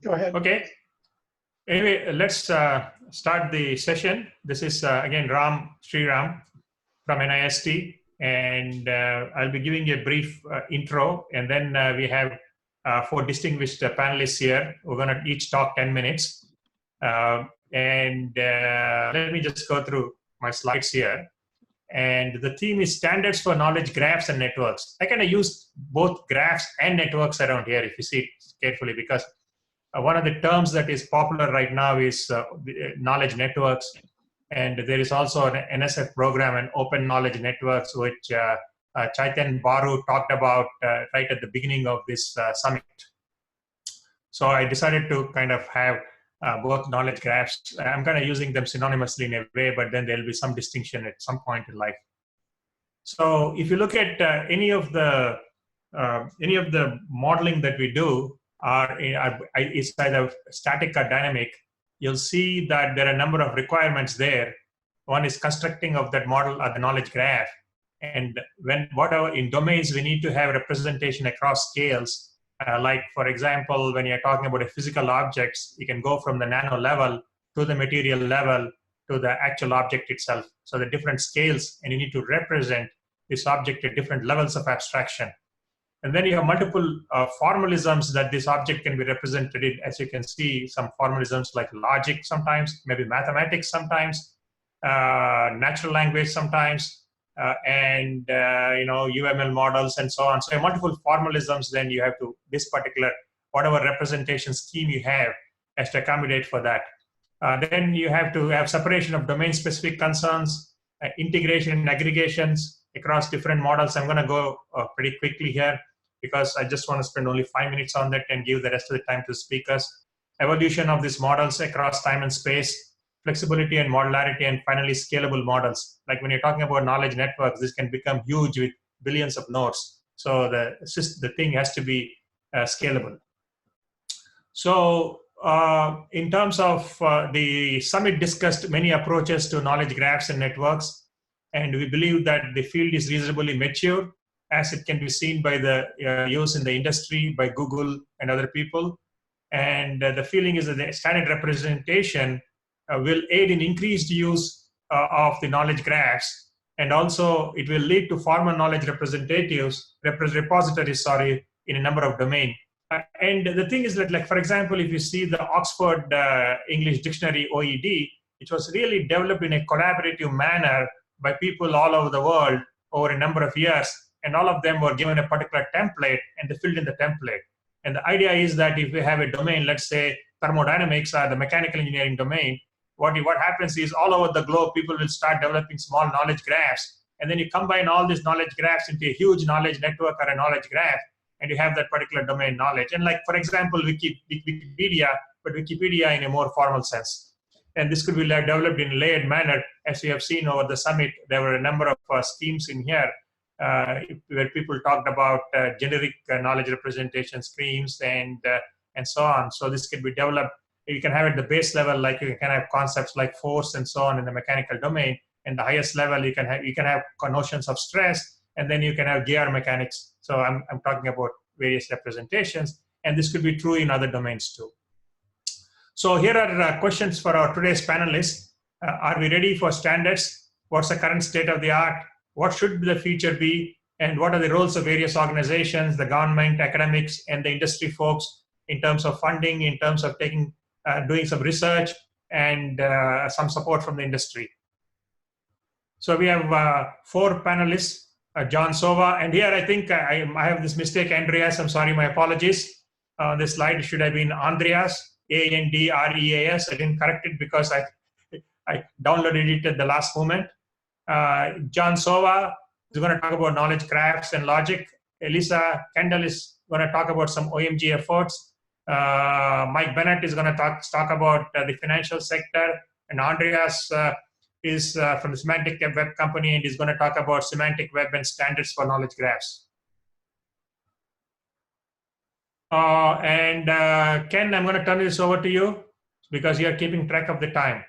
Go ahead. Okay. Anyway, let's start the session. This is again Sriram from NIST, and I'll be giving a brief intro, and then we have 4 distinguished panelists here. We're going to each talk 10 minutes. And let me just go through my slides here. And the theme is standards for knowledge graphs and networks. I kind of use both graphs and networks around here if you see it carefully, because one of the terms that is popular right now is knowledge networks. And there is also an NSF program, an open knowledge networks, which Chaitan Baru talked about right at the beginning of this summit. So I decided to kind of have both knowledge graphs. I'm kind of using them synonymously in a way, but then there'll be some distinction at some point in life. So if you look at any of the modeling that we do, is either static or dynamic, you'll see that there are a number of requirements there. One is constructing of that model or the knowledge graph. And whatever in domains, we need to have representation across scales. Like, for example, when you're talking about a physical objects, you can go from the nano level to the material level to the actual object itself. So the different scales, and you need to represent this object at different levels of abstraction. And then you have multiple formalisms that this object can be represented in. As you can see, some formalisms like logic sometimes, maybe mathematics sometimes, natural language sometimes, and UML models and so on. So multiple formalisms, then you have to, this particular, whatever representation scheme you have has to accommodate for that. Then you have to have separation of domain-specific concerns, integration and aggregations across different models. I'm going to go pretty quickly here, because I just want to spend only 5 minutes on that and give the rest of the time to speakers. Evolution of these models across time and space, flexibility and modularity, and finally scalable models. Like when you're talking about knowledge networks, this can become huge with billions of nodes. So the thing has to be scalable. So in terms of the summit discussed many approaches to knowledge graphs and networks, and we believe that the field is reasonably mature, as it can be seen by the use in the industry, by Google and other people. And the feeling is that the standard representation will aid in increased use of the knowledge graphs, and also it will lead to formal knowledge repositories, in a number of domains. And the thing is that, like, for example, if you see the Oxford English Dictionary, OED, it was really developed in a collaborative manner by people all over the world over a number of years. And all of them were given a particular template, and they filled in the template. And the idea is that if we have a domain, let's say thermodynamics or the mechanical engineering domain, what happens is all over the globe, people will start developing small knowledge graphs. And then you combine all these knowledge graphs into a huge knowledge network or a knowledge graph, and you have that particular domain knowledge. And like, for example, Wikipedia, but Wikipedia in a more formal sense. And this could be developed in a layered manner. As we have seen over the summit, there were a number of schemes in here where people talked about generic knowledge representation schemes and so on. So this can be developed. You can have at the base level, like you can have concepts like force and so on in the mechanical domain. And the highest level, you can have notions of stress, and then you can have gear mechanics. So I'm talking about various representations, and this could be true in other domains too. So here are questions for our today's panelists. Are we ready for standards? What's the current state of the art? What should the future be? And what are the roles of various organizations, the government, academics, and the industry folks in terms of funding, in terms of doing some research, and some support from the industry? So we have 4 panelists, John Sova, and here I think I have this mistake, Andreas, I'm sorry, my apologies. This slide should have been Andreas, A-N-D-R-E-A-S. I didn't correct it because I downloaded it at the last moment. John Sova is going to talk about knowledge graphs and logic. Elisa Kendall is going to talk about some OMG efforts. Mike Bennett is going to talk about the financial sector. And Andreas is from the Semantic Web company, and he's going to talk about Semantic Web and standards for knowledge graphs. Ken, I'm going to turn this over to you because you're keeping track of the time.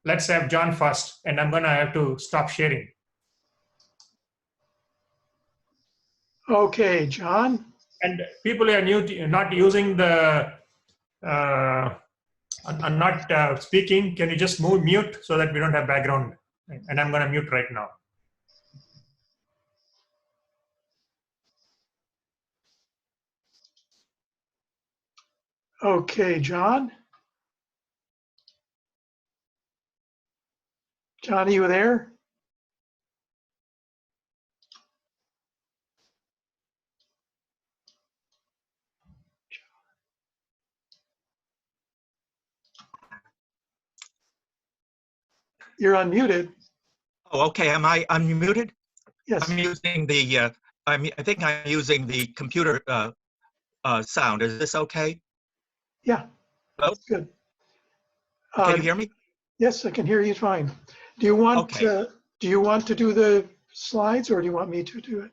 Let's have John first, and I'm going to have to stop sharing. Okay, John. And people who are not using the I'm not speaking. Can you just mute so that we don't have background? And I'm going to mute right now. Okay, John? John, are you there? You're unmuted. Oh, okay. Am I unmuted? Yes. I'm using the. I think I'm using the computer sound. Is this okay? Yeah. Hello? Good. Can you hear me? Yes, I can hear you fine. Do you want Okay. do you want to do the slides, or do you want me to do it?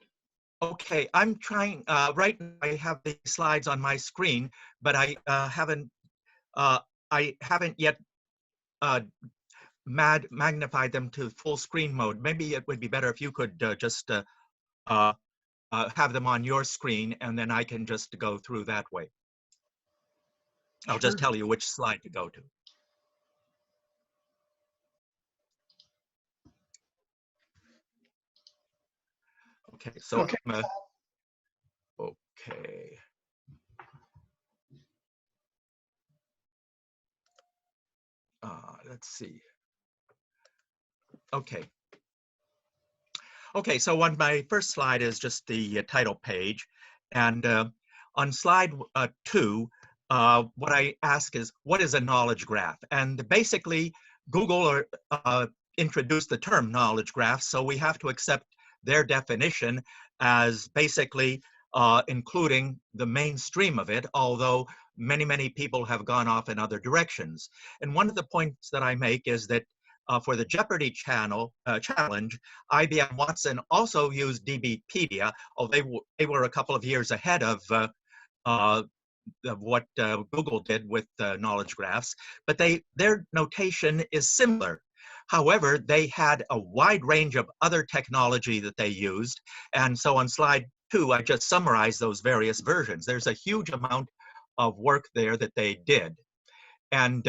Okay. I'm trying. Right now, I have the slides on my screen, but I haven't. I haven't yet magnified them to full screen mode. Maybe it would be better if you could just have them on your screen, and then I can just go through that way. I'll just tell you which slide to go to. Okay, so Okay. Okay. Let's see. Okay. Okay, so on my first slide is just the title page. And on slide 2, what I ask is, what is a knowledge graph? And basically, Google introduced the term knowledge graph, so we have to accept their definition as basically including the mainstream of it, although many people have gone off in other directions. And one of the points that I make is that for the Jeopardy challenge, IBM Watson also used DBpedia, although they were a couple of years ahead of what Google did with knowledge graphs, but their notation is similar. However, they had a wide range of other technology that they used, and so on slide 2, I just summarized those various versions. There's a huge amount of work there that they did. And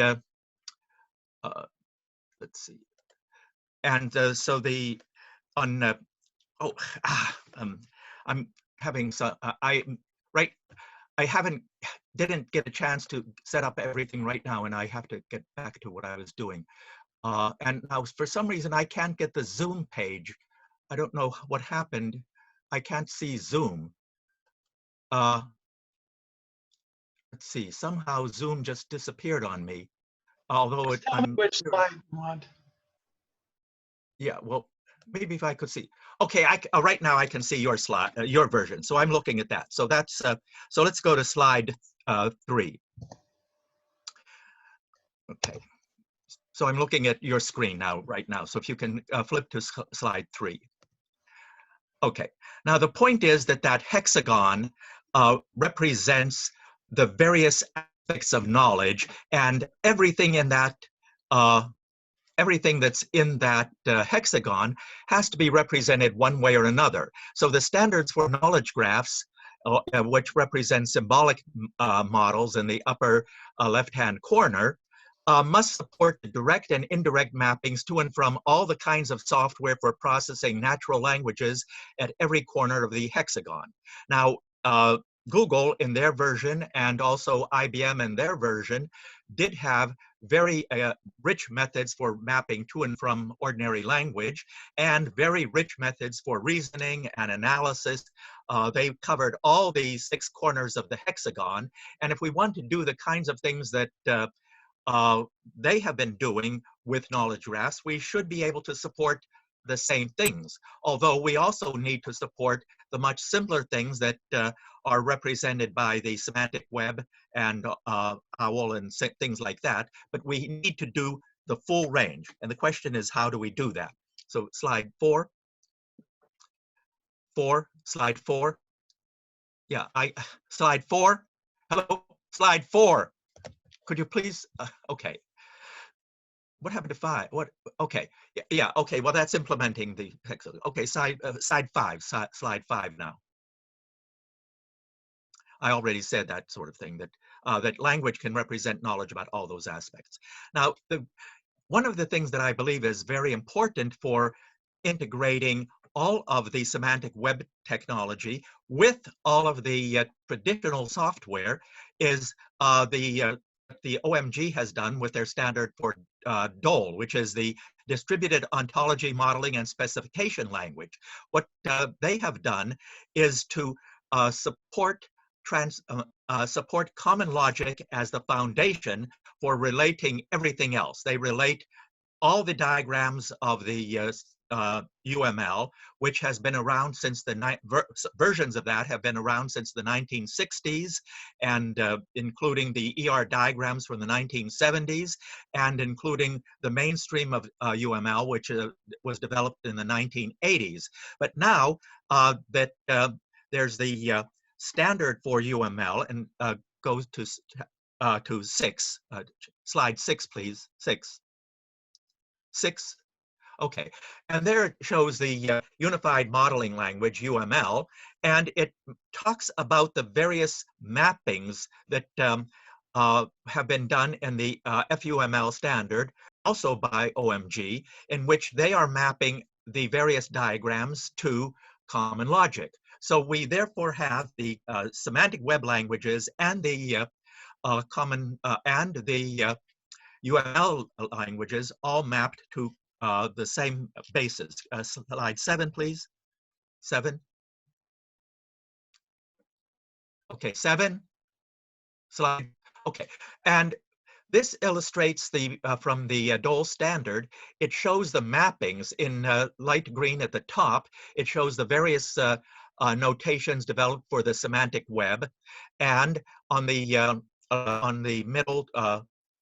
let's see. And so the on I'm having some I didn't get a chance to set up everything right now, and I have to get back to what I was doing. And now for some reason I can't get the Zoom page. I don't know what happened. I can't see Zoom. Let's see. Somehow Zoom just disappeared on me. Although Tell me which slide you want. Yeah, well, maybe if I could see. Okay, right now I can see your slide, your version. So I'm looking at that. So that's so let's go to slide 3. Okay. So I'm looking at your screen now, right now. So if you can flip to slide 3. Okay. Now the point is that that hexagon represents the various aspects of knowledge, and everything in that everything that's in that hexagon has to be represented one way or another. So the standards for knowledge graphs, which represent symbolic models in the upper left-hand corner, must support the direct and indirect mappings to and from all the kinds of software for processing natural languages at every corner of the hexagon. Now, Google in their version and also IBM in their version did have very rich methods for mapping to and from ordinary language, and very rich methods for reasoning and analysis. They covered all the 6 corners of the hexagon. And if we want to do the kinds of things that they have been doing with knowledge graphs, we should be able to support the same things, although we also need to support the much simpler things that are represented by the Semantic Web and OWL and things like that, but we need to do the full range. And the question is, how do we do that? So slide 4. Slide 4. Yeah, slide 4. Hello, slide 4. Could you please, okay. What happened to 5? What? Okay, yeah. Okay. Well, that's implementing the hexagon. Okay, slide 5. Slide 5 now. I already said that sort of thing. That that language can represent knowledge about all those aspects. Now, one of the things that I believe is very important for integrating all of the semantic web technology with all of the traditional software is the OMG has done with their standard for DOL, which is the Distributed Ontology Modeling and Specification Language. What they have done is to support common logic as the foundation for relating everything else. They relate all the diagrams of the UML, which has been around since versions of that have been around since the 1960s, and including the ER diagrams from the 1970s, and including the mainstream of UML, which was developed in the 1980s. But now that there's the standard for UML, and goes to 6. Slide 6, please. 6. Okay, and there it shows the Unified Modeling Language, UML, and it talks about the various mappings that have been done in the FUML standard, also by OMG, in which they are mapping the various diagrams to common logic. So we therefore have the semantic web languages and the UML languages all mapped to the same basis. Slide 7, please. 7. Okay, 7. Slide. Okay, and this illustrates the from the DOL standard. It shows the mappings in light green at the top. It shows the various notations developed for the semantic web, and on the middle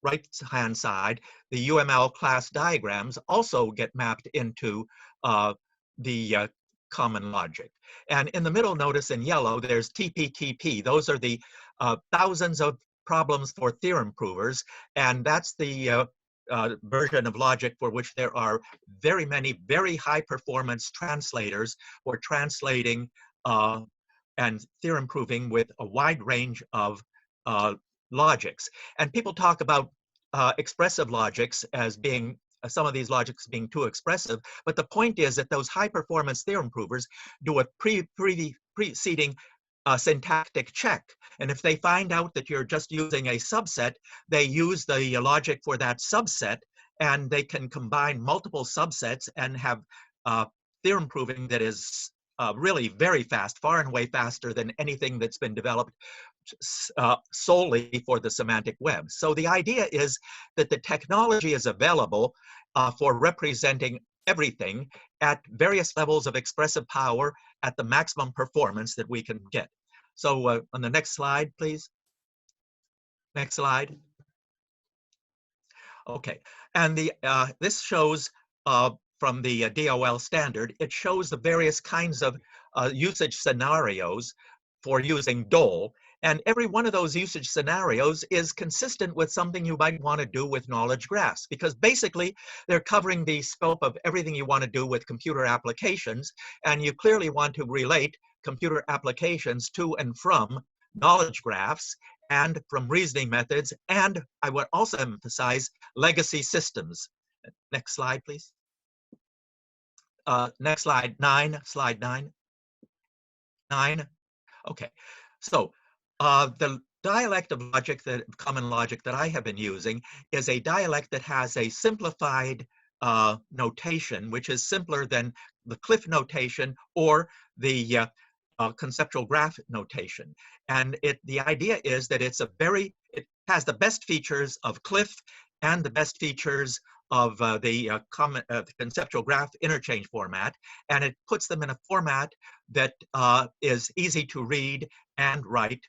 right-hand side, the UML class diagrams also get mapped into the common logic. And in the middle, notice in yellow, there's TPTP. Those are the thousands of problems for theorem provers, and that's the version of logic for which there are very many very high-performance translators for translating and theorem proving with a wide range of logics. And people talk about expressive logics as being, some of these logics being too expressive, but the point is that those high-performance theorem provers do a preceding syntactic check. And if they find out that you're just using a subset, they use the logic for that subset, and they can combine multiple subsets and have theorem proving that is really very fast, far and away faster than anything that's been developed solely for the semantic web. So the idea is that the technology is available for representing everything at various levels of expressive power at the maximum performance that we can get. So on the next slide, please. Next slide. Okay, and this shows from the DOL standard, it shows the various kinds of usage scenarios for using DOL. And every one of those usage scenarios is consistent with something you might want to do with knowledge graphs, because basically they're covering the scope of everything you want to do with computer applications, and you clearly want to relate computer applications to and from knowledge graphs and from reasoning methods, and I would also emphasize legacy systems. Next slide, please. Next slide, 9, slide 9. 9. Okay, so the dialect of logic, common logic that I have been using is a dialect that has a simplified notation, which is simpler than the Cliff notation or the conceptual graph notation. And the idea is that it has the best features of Cliff and the best features of the conceptual graph interchange format, and it puts them in a format that is easy to read and write.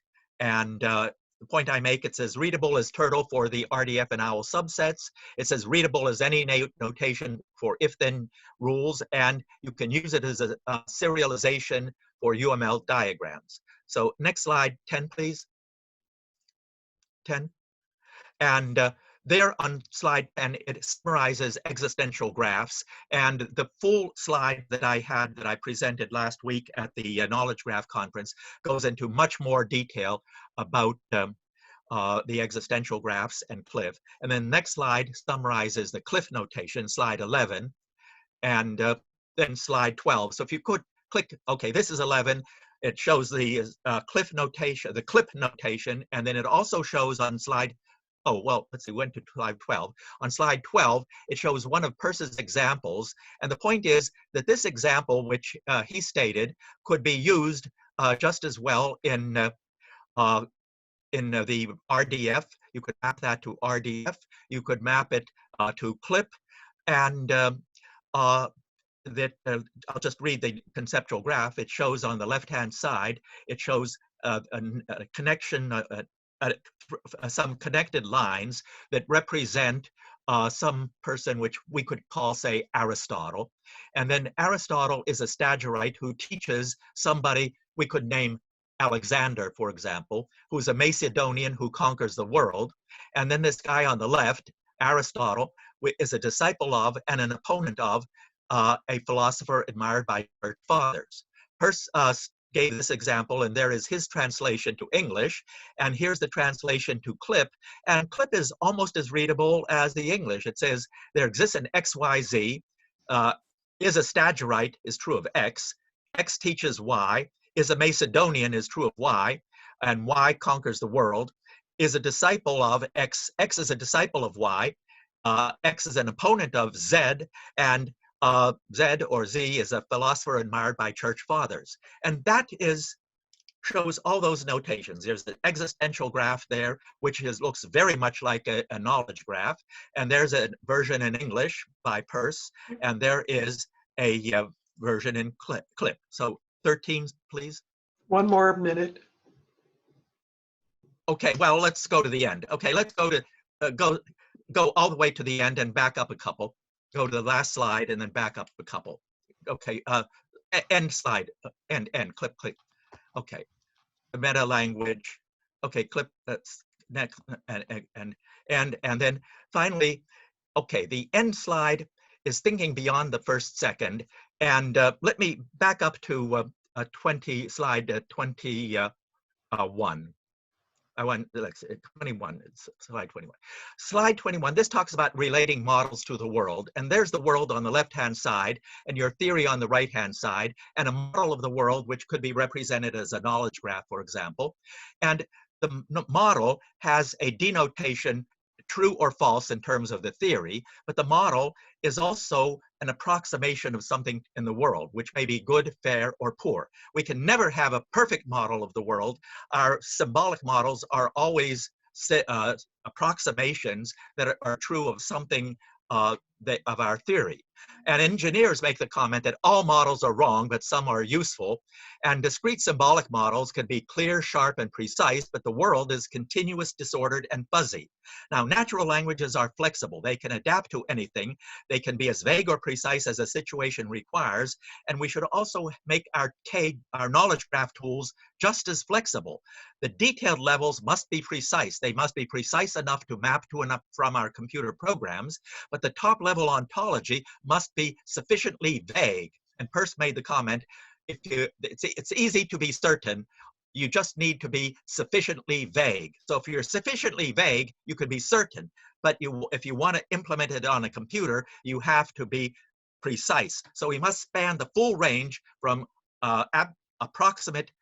And the point I make, it's as readable as Turtle for the RDF and OWL subsets. It's as readable as any notation for if-then rules, and you can use it as a serialization for UML diagrams. So next slide, 10, please. 10. And there on slide 10, it summarizes existential graphs. And the full slide that I presented last week at the Knowledge Graph Conference goes into much more detail about the existential graphs and Cliff. And then next slide summarizes the Cliff notation, slide 11, and then slide 12. So if you could click, okay, this is 11. It shows the Cliff notation, the clip notation, and then it also shows on slide, oh, well, let's see, went to slide 12. On slide 12, it shows one of Peirce's examples. And the point is that this example, which he stated, could be used just as well in the RDF. You could map that to RDF. You could map it to clip. And I'll just read the conceptual graph. It shows on the left-hand side, it shows a connection, some connected lines that represent some person which we could call, say, Aristotle. And then Aristotle is a Stagirite who teaches somebody we could name Alexander, for example, who's a Macedonian who conquers the world. And then this guy on the left, Aristotle, is a disciple of and an opponent of a philosopher admired by church fathers. Peirce gave this example, and there is his translation to English, and here's the translation to Clip, and Clip is almost as readable as the English. It says, there exists an XYZ, is a Stagirite is true of X, X teaches Y, is a Macedonian is true of Y, and Y conquers the world, is a disciple of X, X is a disciple of Y, X is an opponent of Z, and Z or Z is a philosopher admired by church fathers. And that shows all those notations. There's the existential graph there, which looks very much like a knowledge graph. And there's a version in English by Peirce, and there is a version in Clip. So 13, please. One more minute. Okay, well, let's go to the end. Okay, let's go to go all the way to the end and back up a couple. Go to the last slide and then back up a couple. Okay, end slide, end, clip. Okay, the meta language. Okay, clip. That's next, and then finally, okay, the end slide is thinking beyond the first second. And let me back up to slide 21. I want, let's say 21, it's slide 21. Slide 21, this talks about relating models to the world. And there's the world on the left-hand side and your theory on the right-hand side, and a model of the world which could be represented as a knowledge graph, for example. And the model has a denotation, true or false in terms of the theory, but the model is also an approximation of something in the world, which may be good, fair, or poor. We can never have a perfect model of the world. Our symbolic models are always approximations that are true of something of our theory. And engineers make the comment that all models are wrong, but some are useful. And discrete symbolic models can be clear, sharp, and precise, but the world is continuous, disordered, and fuzzy. Now, natural languages are flexible. They can adapt to anything. They can be as vague or precise as a situation requires. And we should also make our knowledge graph tools just as flexible. The detailed levels must be precise. They must be precise enough to map to enough from our computer programs, but the top level ontology must be sufficiently vague. And Peirce made the comment, it's easy to be certain, you just need to be sufficiently vague. So if you're sufficiently vague, you can be certain, but if you want to implement it on a computer, you have to be precise. So we must span the full range from approximate,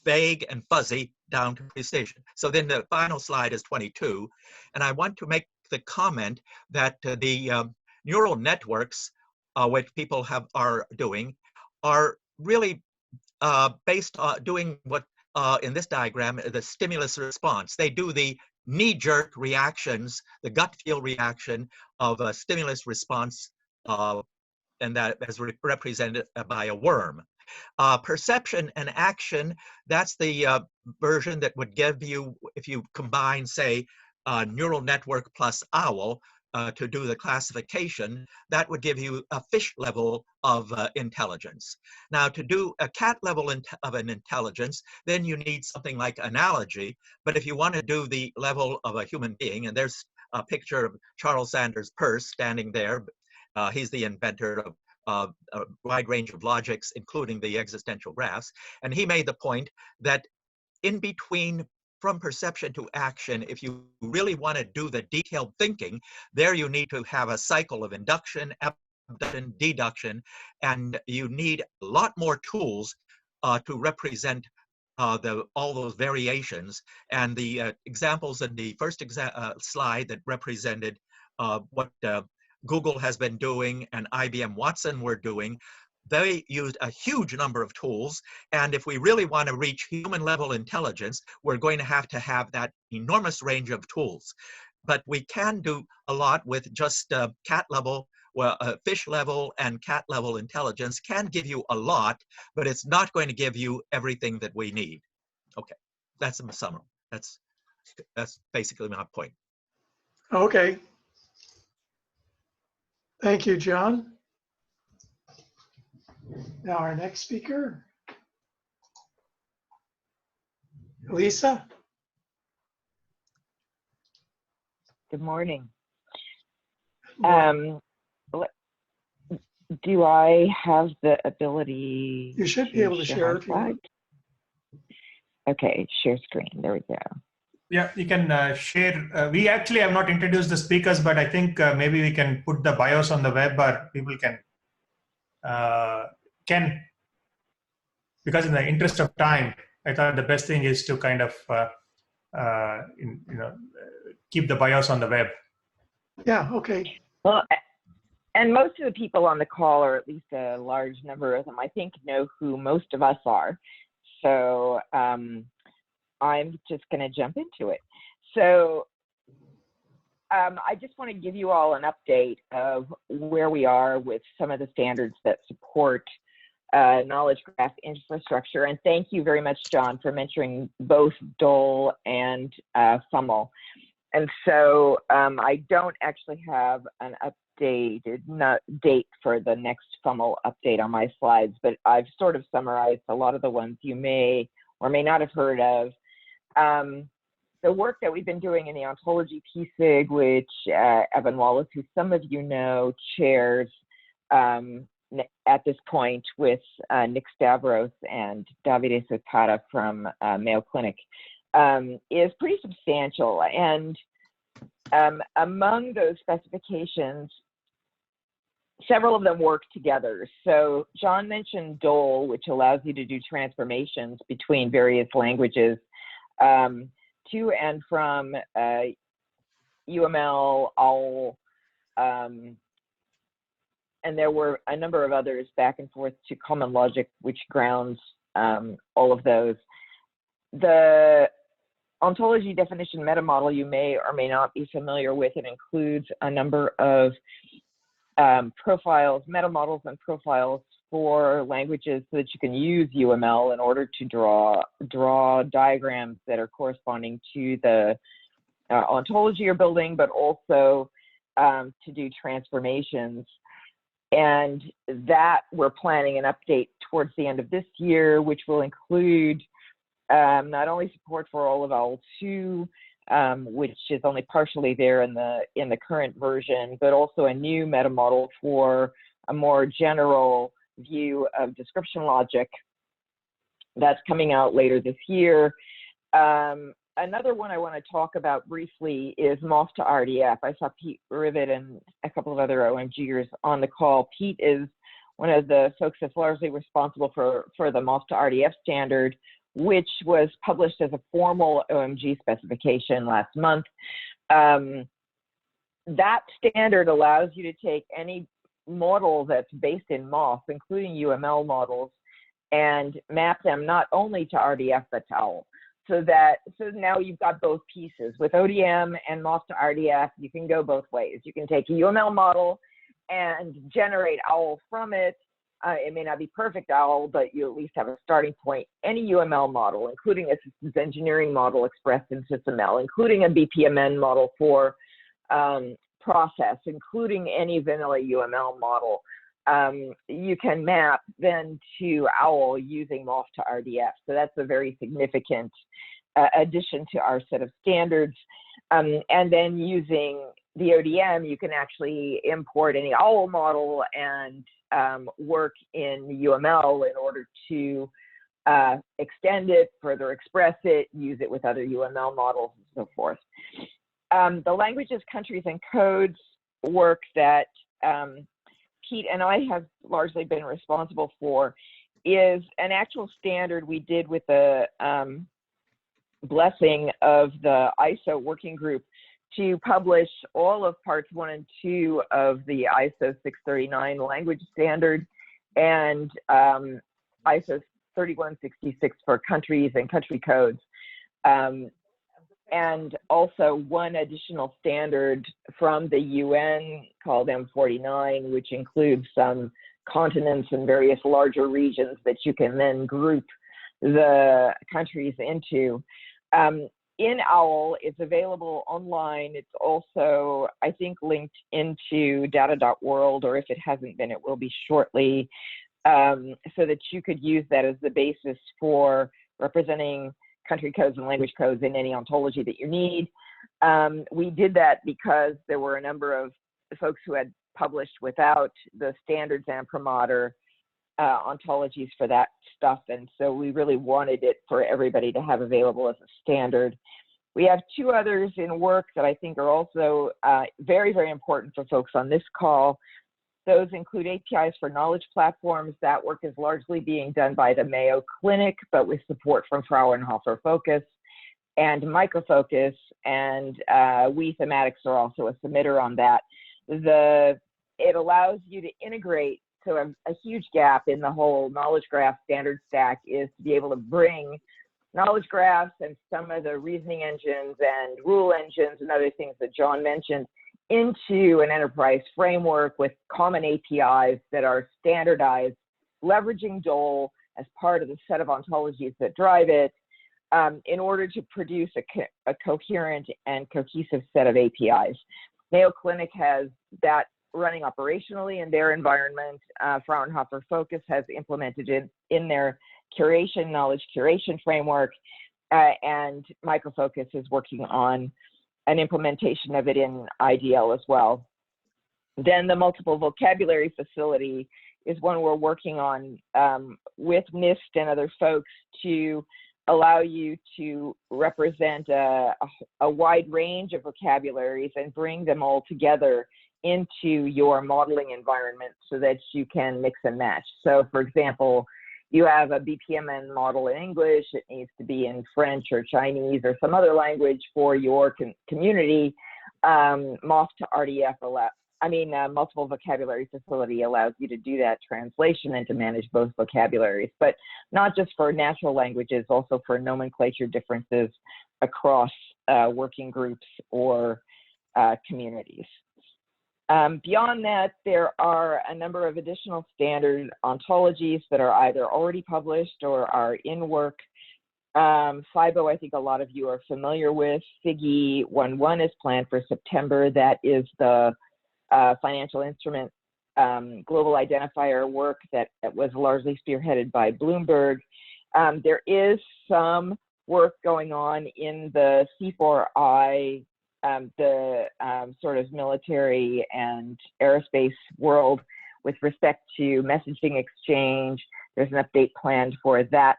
vague, and fuzzy down to precision. So then the final slide is 22, and I want to make the comment that the neural networks, which people are doing, are really based on doing what in this diagram, the stimulus response. They do the knee-jerk reactions, the gut feel reaction of a stimulus response, and that is represented by a worm. Perception and action, that's the version that would give you, if you combine, say, neural network plus OWL to do the classification, that would give you a fish level of intelligence. Now, to do a cat level of an intelligence, then you need something like analogy. But if you want to do the level of a human being, and there's a picture of Charles Sanders Peirce standing there. He's the inventor of a wide range of logics, including the existential graphs. And he made the point that in between from perception to action, if you really want to do the detailed thinking, there you need to have a cycle of induction, abduction, deduction, and you need a lot more tools to represent all those variations. And the examples in the first slide that represented what Google has been doing and IBM Watson were doing, they used a huge number of tools. And if we really want to reach human level intelligence, we're going to have that enormous range of tools. But we can do a lot with just cat level. Well, fish level and cat level intelligence can give you a lot, but it's not going to give you everything that we need. Okay, that's a summary. That's basically my point. Okay. Thank you, John. Now our next speaker, Lisa. Good morning. Do I have the ability? You should be able to share if you want. Okay, share screen. There we go. Yeah, you can share. We actually have not introduced the speakers, but I think maybe we can put the bios on the web, or people can, because in the interest of time, I thought the best thing is to kind of, keep the bios on the web. Yeah, okay. Well, and most of the people on the call, or at least a large number of them, I think know who most of us are. So I'm just going to jump into it. So I just want to give you all an update of where we are with some of the standards that support knowledge graph infrastructure. And thank you very much, John, for mentioning both DOL and FUML. And so I don't actually have an updated date for the next FUML update on my slides, but I've sort of summarized a lot of the ones you may or may not have heard of. The work that we've been doing in the ontology PSIG, which Evan Wallace, who some of you know, chairs at this point with Nick Stavros and Davide Sotata from Mayo Clinic, is pretty substantial. And among those specifications, several of them work together. So John mentioned DOL, which allows you to do transformations between various languages to and from UML, OWL, and there were a number of others back and forth to common logic, which grounds all of those. The ontology definition meta model you may or may not be familiar with. It includes a number of profiles, meta models and profiles for languages so that you can use UML in order to draw diagrams that are corresponding to the ontology you're building, but also to do transformations. And that we're planning an update towards the end of this year, which will include not only support for all of OWL2, which is only partially there in the current version, but also a new meta model for a more general view of description logic that's coming out later this year. Another one I want to talk about briefly is MOF to RDF. I saw Pete Rivet and a couple of other OMGers on the call. Pete is one of the folks that's largely responsible for the MOF to RDF standard, which was published as a formal OMG specification last month. That standard allows you to take any model that's based in MOF, including UML models, and map them not only to RDF, but to OWL. So now you've got both pieces. With ODM and MOF to RDF, you can go both ways. You can take a UML model and generate OWL from it. It may not be perfect OWL, but you at least have a starting point. Any UML model, including a systems engineering model expressed in SysML, including a BPMN model for process, including any vanilla UML model, you can map then to OWL using MOF to RDF. So that's a very significant addition to our set of standards. And then using the ODM, you can actually import any OWL model and work in UML in order to extend it, further express it, use it with other UML models, and so forth. The languages, countries, and codes work that Pete and I have largely been responsible for is an actual standard we did with the blessing of the ISO working group to publish all of parts 1 and 2 of the ISO 639 language standard and ISO 3166 for countries and country codes. And also one additional standard from the UN called M49, which includes some continents and various larger regions that you can then group the countries into. In OWL, it's available online. It's also, I think, linked into data.world, or if it hasn't been, it will be shortly, so that you could use that as the basis for representing country codes and language codes in any ontology that you need. We did that because there were a number of folks who had published without the standards and imprimatur ontologies for that stuff, and so we really wanted it for everybody to have available as a standard. We have 2 others in work that I think are also very, very important for folks on this call. Those include APIs for knowledge platforms. That work is largely being done by the Mayo Clinic, but with support from Fraunhofer Focus and Microfocus, and we Thematics are also a submitter on that. It allows you to integrate, so a huge gap in the whole knowledge graph standard stack is to be able to bring knowledge graphs and some of the reasoning engines and rule engines and other things that John mentioned into an enterprise framework with common APIs that are standardized, leveraging DOL as part of the set of ontologies that drive it, in order to produce a coherent and cohesive set of APIs. Mayo Clinic has that running operationally in their environment. Fraunhofer Focus has implemented it in their knowledge curation framework, and Microfocus is working on an implementation of it in IDL as well. Then the multiple vocabulary facility is one we're working on with NIST and other folks to allow you to represent a wide range of vocabularies and bring them all together into your modeling environment so that you can mix and match. So for example, you have a BPMN model in English, it needs to be in French or Chinese or some other language for your community. MOF to RDF, multiple vocabulary facility allows you to do that translation and to manage both vocabularies, but not just for natural languages, also for nomenclature differences across working groups or communities. Beyond that, there are a number of additional standard ontologies that are either already published or are in work. FIBO, I think a lot of you are familiar with. FIGI 1.1 is planned for September. That is the financial instrument global identifier work that was largely spearheaded by Bloomberg. There is some work going on in the C4I, the sort of military and aerospace world with respect to messaging exchange. There's an update planned for that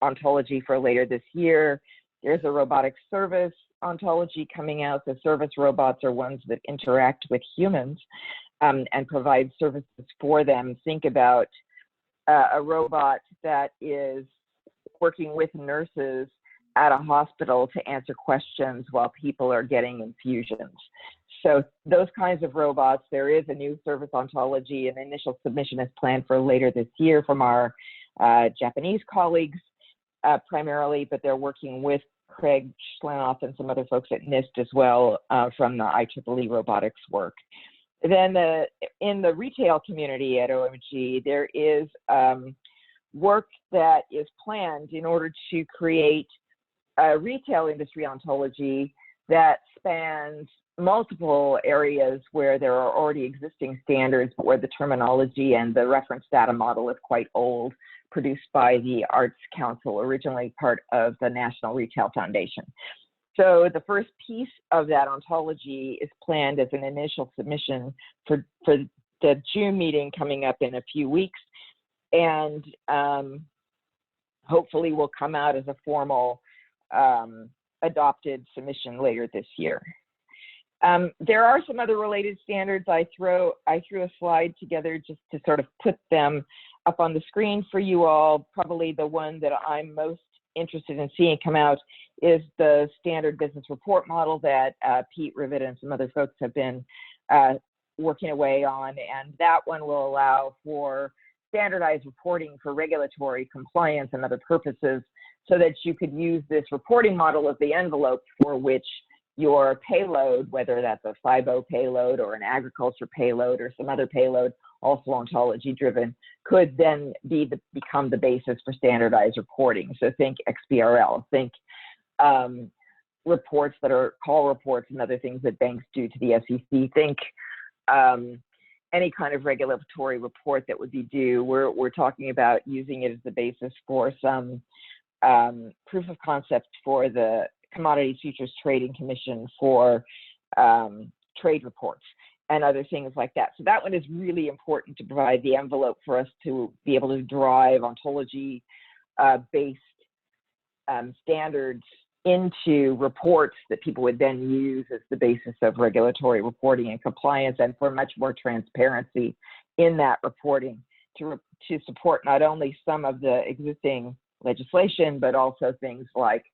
ontology for later this year. There's a robotic service ontology coming out. The service robots are ones that interact with humans and provide services for them. Think about a robot that is working with nurses at a hospital to answer questions while people are getting infusions. So those kinds of robots, there is a new service ontology, and initial submission is planned for later this year from our Japanese colleagues primarily, but they're working with Craig Schlanoff and some other folks at NIST as well from the IEEE robotics work. Then in the retail community at OMG, there is work that is planned in order to create a retail industry ontology that spans multiple areas where there are already existing standards, but where the terminology and the reference data model is quite old, produced by the Arts Council, originally part of the National Retail Foundation. So the first piece of that ontology is planned as an initial submission for the June meeting coming up in a few weeks. And hopefully will come out as a formal adopted submission later this year. There are some other related standards. I threw a slide together just to sort of put them up on the screen for you all. Probably the one that I'm most interested in seeing come out is the standard business report model that Pete Rivet and some other folks have been working away on, and that one will allow for standardized reporting for regulatory compliance and other purposes, so that you could use this reporting model as the envelope for which your payload, whether that's a FIBO payload or an agriculture payload or some other payload, also ontology driven, could then become the basis for standardized reporting. So think XBRL, think reports that are call reports and other things that banks do to the SEC. Think any kind of regulatory report that would be due. We're talking about using it as the basis for some proof of concept for the Commodities Futures Trading Commission for trade reports and other things like that. So that one is really important to provide the envelope for us to be able to drive ontology based standards into reports that people would then use as the basis of regulatory reporting and compliance, and for much more transparency in that reporting to support not only some of the existing legislation, but also things like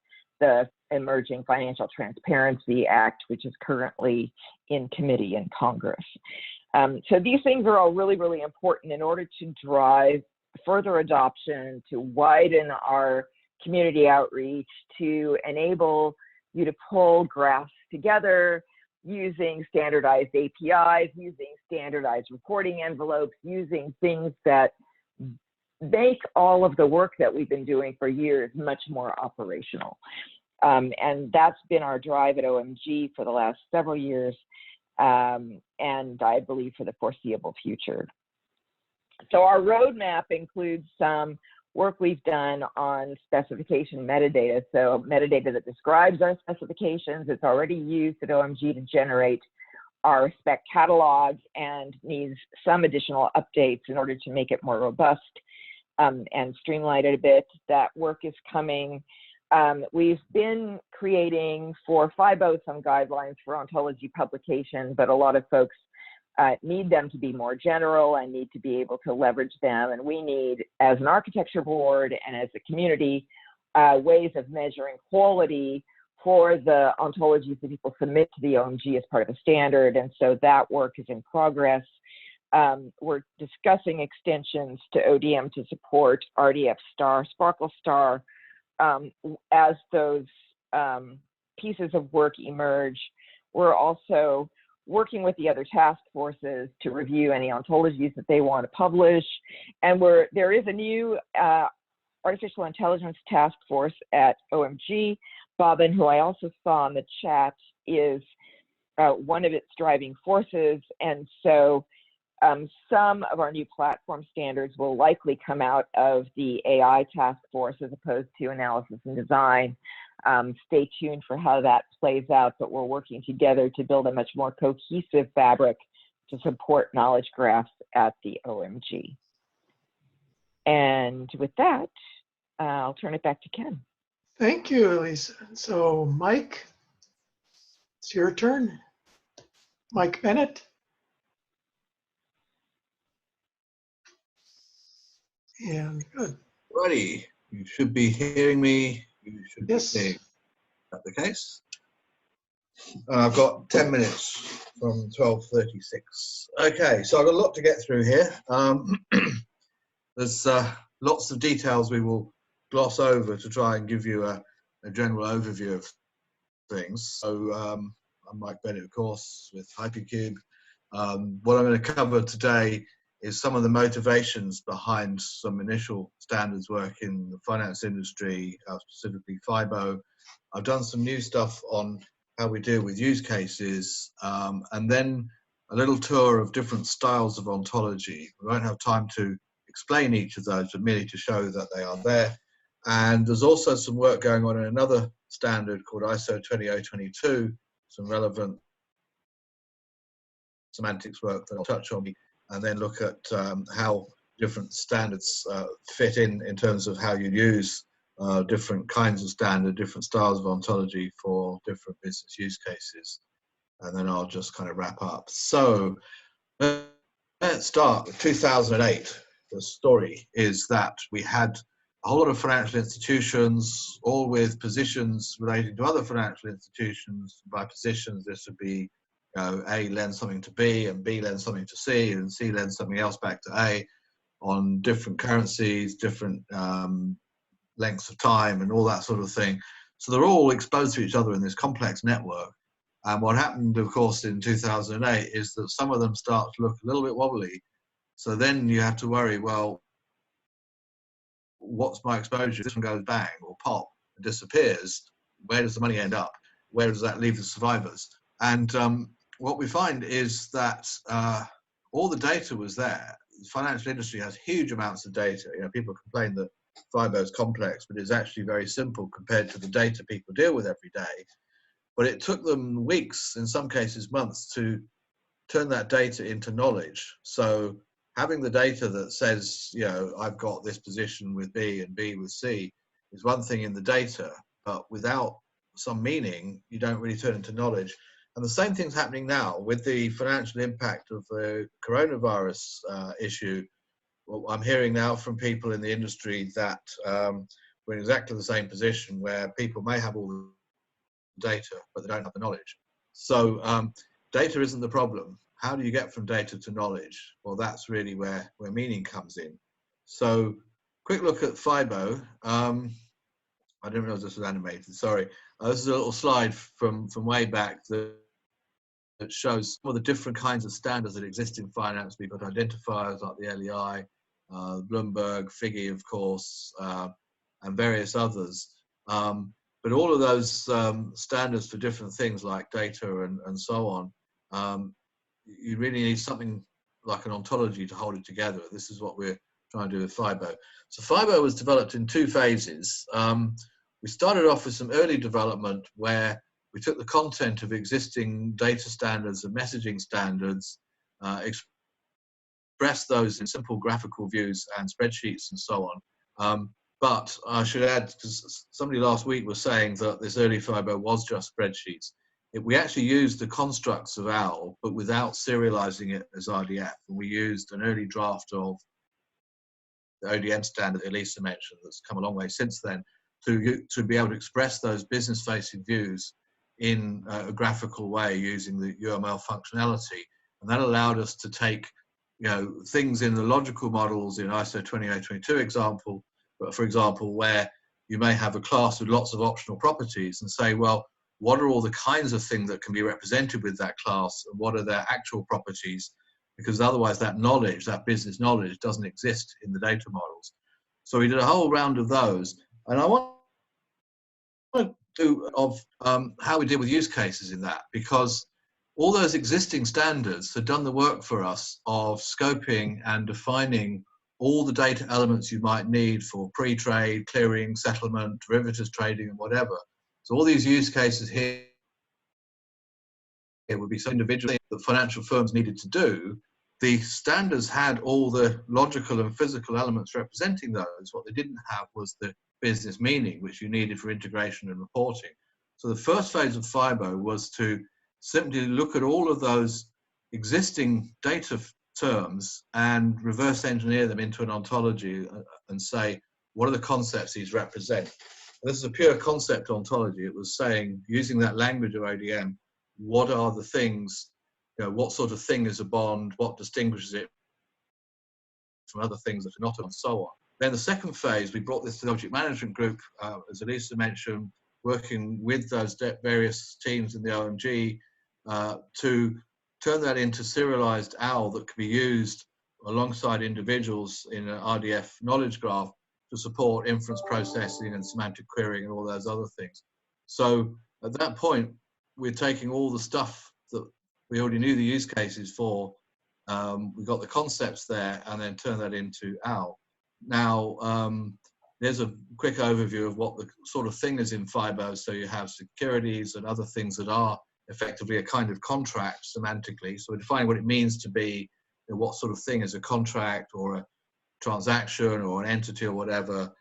the Emerging Financial Transparency Act, which is currently in committee in Congress. So these things are all really, really important in order to drive further adoption, to widen our community outreach, to enable you to pull graphs together using standardized APIs, using standardized reporting envelopes, using things that make all of the work that we've been doing for years much more operational. And that's been our drive at OMG for the last several years, and I believe for the foreseeable future. So our roadmap includes some work we've done on specification metadata. So metadata that describes our specifications. It's already used at OMG to generate our spec catalog and needs some additional updates in order to make it more robust and streamline it a bit. That work is coming. We've been creating for FIBO some guidelines for ontology publication, but a lot of folks need them to be more general and need to be able to leverage them. And we need, as an architecture board and as a community, ways of measuring quality for the ontologies that people submit to the OMG as part of the standard. And so that work is in progress. We're discussing extensions to ODM to support RDF star, Sparkle star. As those pieces of work emerge, we're also working with the other task forces to review any ontologies that they want to publish. And there is a new artificial intelligence task force at OMG. Bobbin, who I also saw in the chat, is one of its driving forces. And so some of our new platform standards will likely come out of the AI task force as opposed to analysis and design. Stay tuned for how that plays out, but we're working together to build a much more cohesive fabric to support knowledge graphs at the OMG. And with that, I'll turn it back to Ken. Thank you, Elisa. So Mike, it's your turn. Mike Bennett. And good. Righty, you should be hearing me. You should be Yes. seeing. Is that the case? I've got 10 minutes from 12:36. Okay, so I've got a lot to get through here. There's lots of details we will gloss over to try and give you a general overview of things. So I'm Mike Bennett, of course, with Hypercube. What I'm going to cover today is some of the motivations behind some initial standards work in the finance industry, specifically FIBO. I've done some new stuff on how we deal with use cases, and then a little tour of different styles of ontology. We won't have time to explain each of those, but merely to show that they are there. And there's also some work going on in another standard called ISO 20022, some relevant semantics work that I'll touch on, and then look at how different standards fit in terms of how you use different kinds of standard, different styles of ontology for different business use cases. And then I'll just kind of wrap up. So let's start with 2008. The story is that we had a whole lot of financial institutions, all with positions relating to other financial institutions. By positions, this would be, A lends something to B, and B lends something to C, and C lends something else back to A on different currencies, different lengths of time, and all that sort of thing. So they're all exposed to each other in this complex network. And what happened, of course, in 2008 is that some of them start to look a little bit wobbly. So then you have to worry, well, what's my exposure? This one goes bang or pop and disappears. Where does the money end up? Where does that leave the survivors? And what we find is that all the data was there. The financial industry has huge amounts of data. You know, people complain that FIBO is complex, but it's actually very simple compared to the data people deal with every day. But it took them weeks, in some cases months, to turn that data into knowledge. So having the data that says, you know, I've got this position with B and B with C is one thing in the data, but without some meaning, you don't really turn into knowledge. And the same thing's happening now with the financial impact of the coronavirus issue. Well, I'm hearing now from people in the industry that we're in exactly the same position where people may have all the data, but they don't have the knowledge. So data isn't the problem. How do you get from data to knowledge? Well, that's really where meaning comes in. So quick look at FIBO. I didn't realize this was animated, sorry. This is a little slide from way back that shows some of the different kinds of standards that exist in finance. We've got identifiers like the LEI, Bloomberg, FIGI, of course, and various others. But all of those standards for different things like data and so on, you really need something like an ontology to hold it together. This is what we're trying to do with FIBO. So FIBO was developed in two phases. We started off with some early development where we took the content of existing data standards and messaging standards, expressed those in simple graphical views and spreadsheets and so on. But I should add, because somebody last week was saying that this early FIBO was just spreadsheets. We actually used the constructs of OWL, but without serializing it as RDF. And we used an early draft of the ODM standard that Elisa mentioned that's come a long way since then to be able to express those business-facing views in a graphical way using the UML functionality. And that allowed us to take, you know, things in the logical models in ISO 2822 example, but for example, where you may have a class with lots of optional properties and say, well, what are all the kinds of things that can be represented with that class and what are their actual properties? Because otherwise that knowledge, that business knowledge doesn't exist in the data models. So we did a whole round of those. And I want to do how we deal with use cases in that, because all those existing standards had done the work for us of scoping and defining all the data elements you might need for pre-trade, clearing, settlement, derivatives trading, and whatever. So all these use cases here would be some individual things that financial firms needed to do. The standards had all the logical and physical elements representing those. What they didn't have was the business meaning, which you needed for integration and reporting. So the first phase of FIBO was to simply look at all of those existing data terms and reverse engineer them into an ontology and say, what are the concepts these represent? This is a pure concept ontology. It was saying, using that language of ODM, what are the things, you know, what sort of thing is a bond, what distinguishes it from other things that are not, and so on. Then the second phase, we brought this to the object management group, as Elisa mentioned, working with those various teams in the OMG to turn that into serialized OWL that could be used alongside individuals in an RDF knowledge graph to support inference processing and semantic querying and all those other things. So at that point, we're taking all the stuff that we already knew the use cases for, we got the concepts there, and then turn that into OWL. Now, there's a quick overview of what the sort of thing is in FIBO. So you have securities and other things that are effectively a kind of contract semantically. So we're defining what it means to be, you know, what sort of thing is a contract or a transaction or an entity or whatever.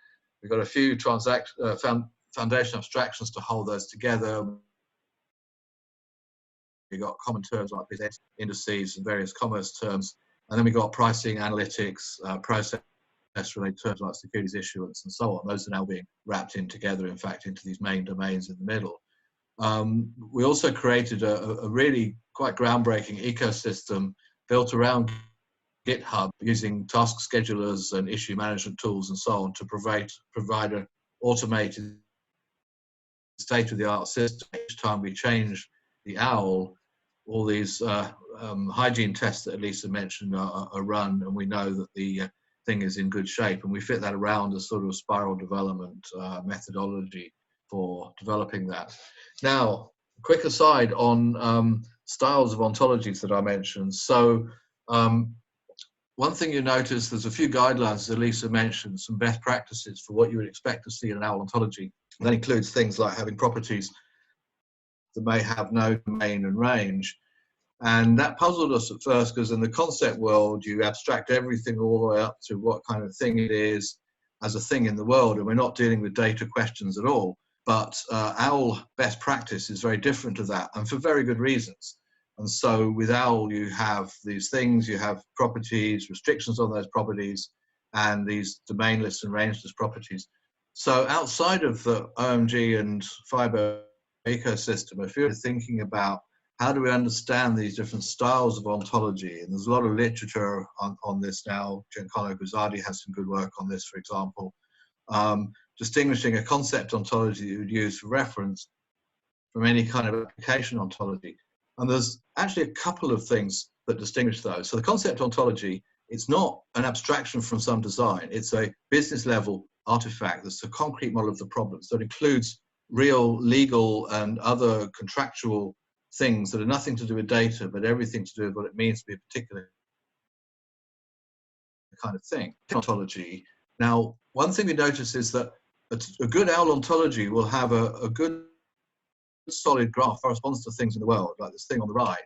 We've got a few foundation abstractions to hold those together. We've got common terms like business indices and various commerce terms. And then we've got pricing, analytics, process-related terms like securities issuance and so on. Those are now being wrapped in together, in fact, into these main domains in the middle. We also created a really quite groundbreaking ecosystem built around GitHub using task schedulers and issue management tools and so on to provide an automated state-of-the-art system. Each time we change the OWL, all these hygiene tests that Elisa mentioned are run, and we know that the thing is in good shape, and we fit that around a sort of spiral development methodology for developing that. Now, quick aside on styles of ontologies that I mentioned. So one thing you notice, there's a few guidelines, as Elisa mentioned, some best practices for what you would expect to see in an OWL ontology. And that includes things like having properties that may have no domain and range. And that puzzled us at first, because in the concept world, you abstract everything all the way up to what kind of thing it is as a thing in the world, and we're not dealing with data questions at all. But OWL best practice is very different to that, and for very good reasons. And so with OWL, you have these things, you have properties, restrictions on those properties, and these domainless and rangeless properties. So outside of the OMG and FIBO ecosystem, if you're thinking about how do we understand these different styles of ontology, and there's a lot of literature on this now. Giancarlo Guzzardi has some good work on this, for example, distinguishing a concept ontology you would use for reference from any kind of application ontology. And there's actually a couple of things that distinguish those. So the concept ontology, it's not an abstraction from some design. It's a business level artifact that's a concrete model of the problem. So it includes real legal and other contractual things that are nothing to do with data, but everything to do with what it means to be a particular kind of thing. Ontology. Now, one thing we notice is that a good OWL ontology will have a good solid graph that responds to things in the world, like this thing on the right,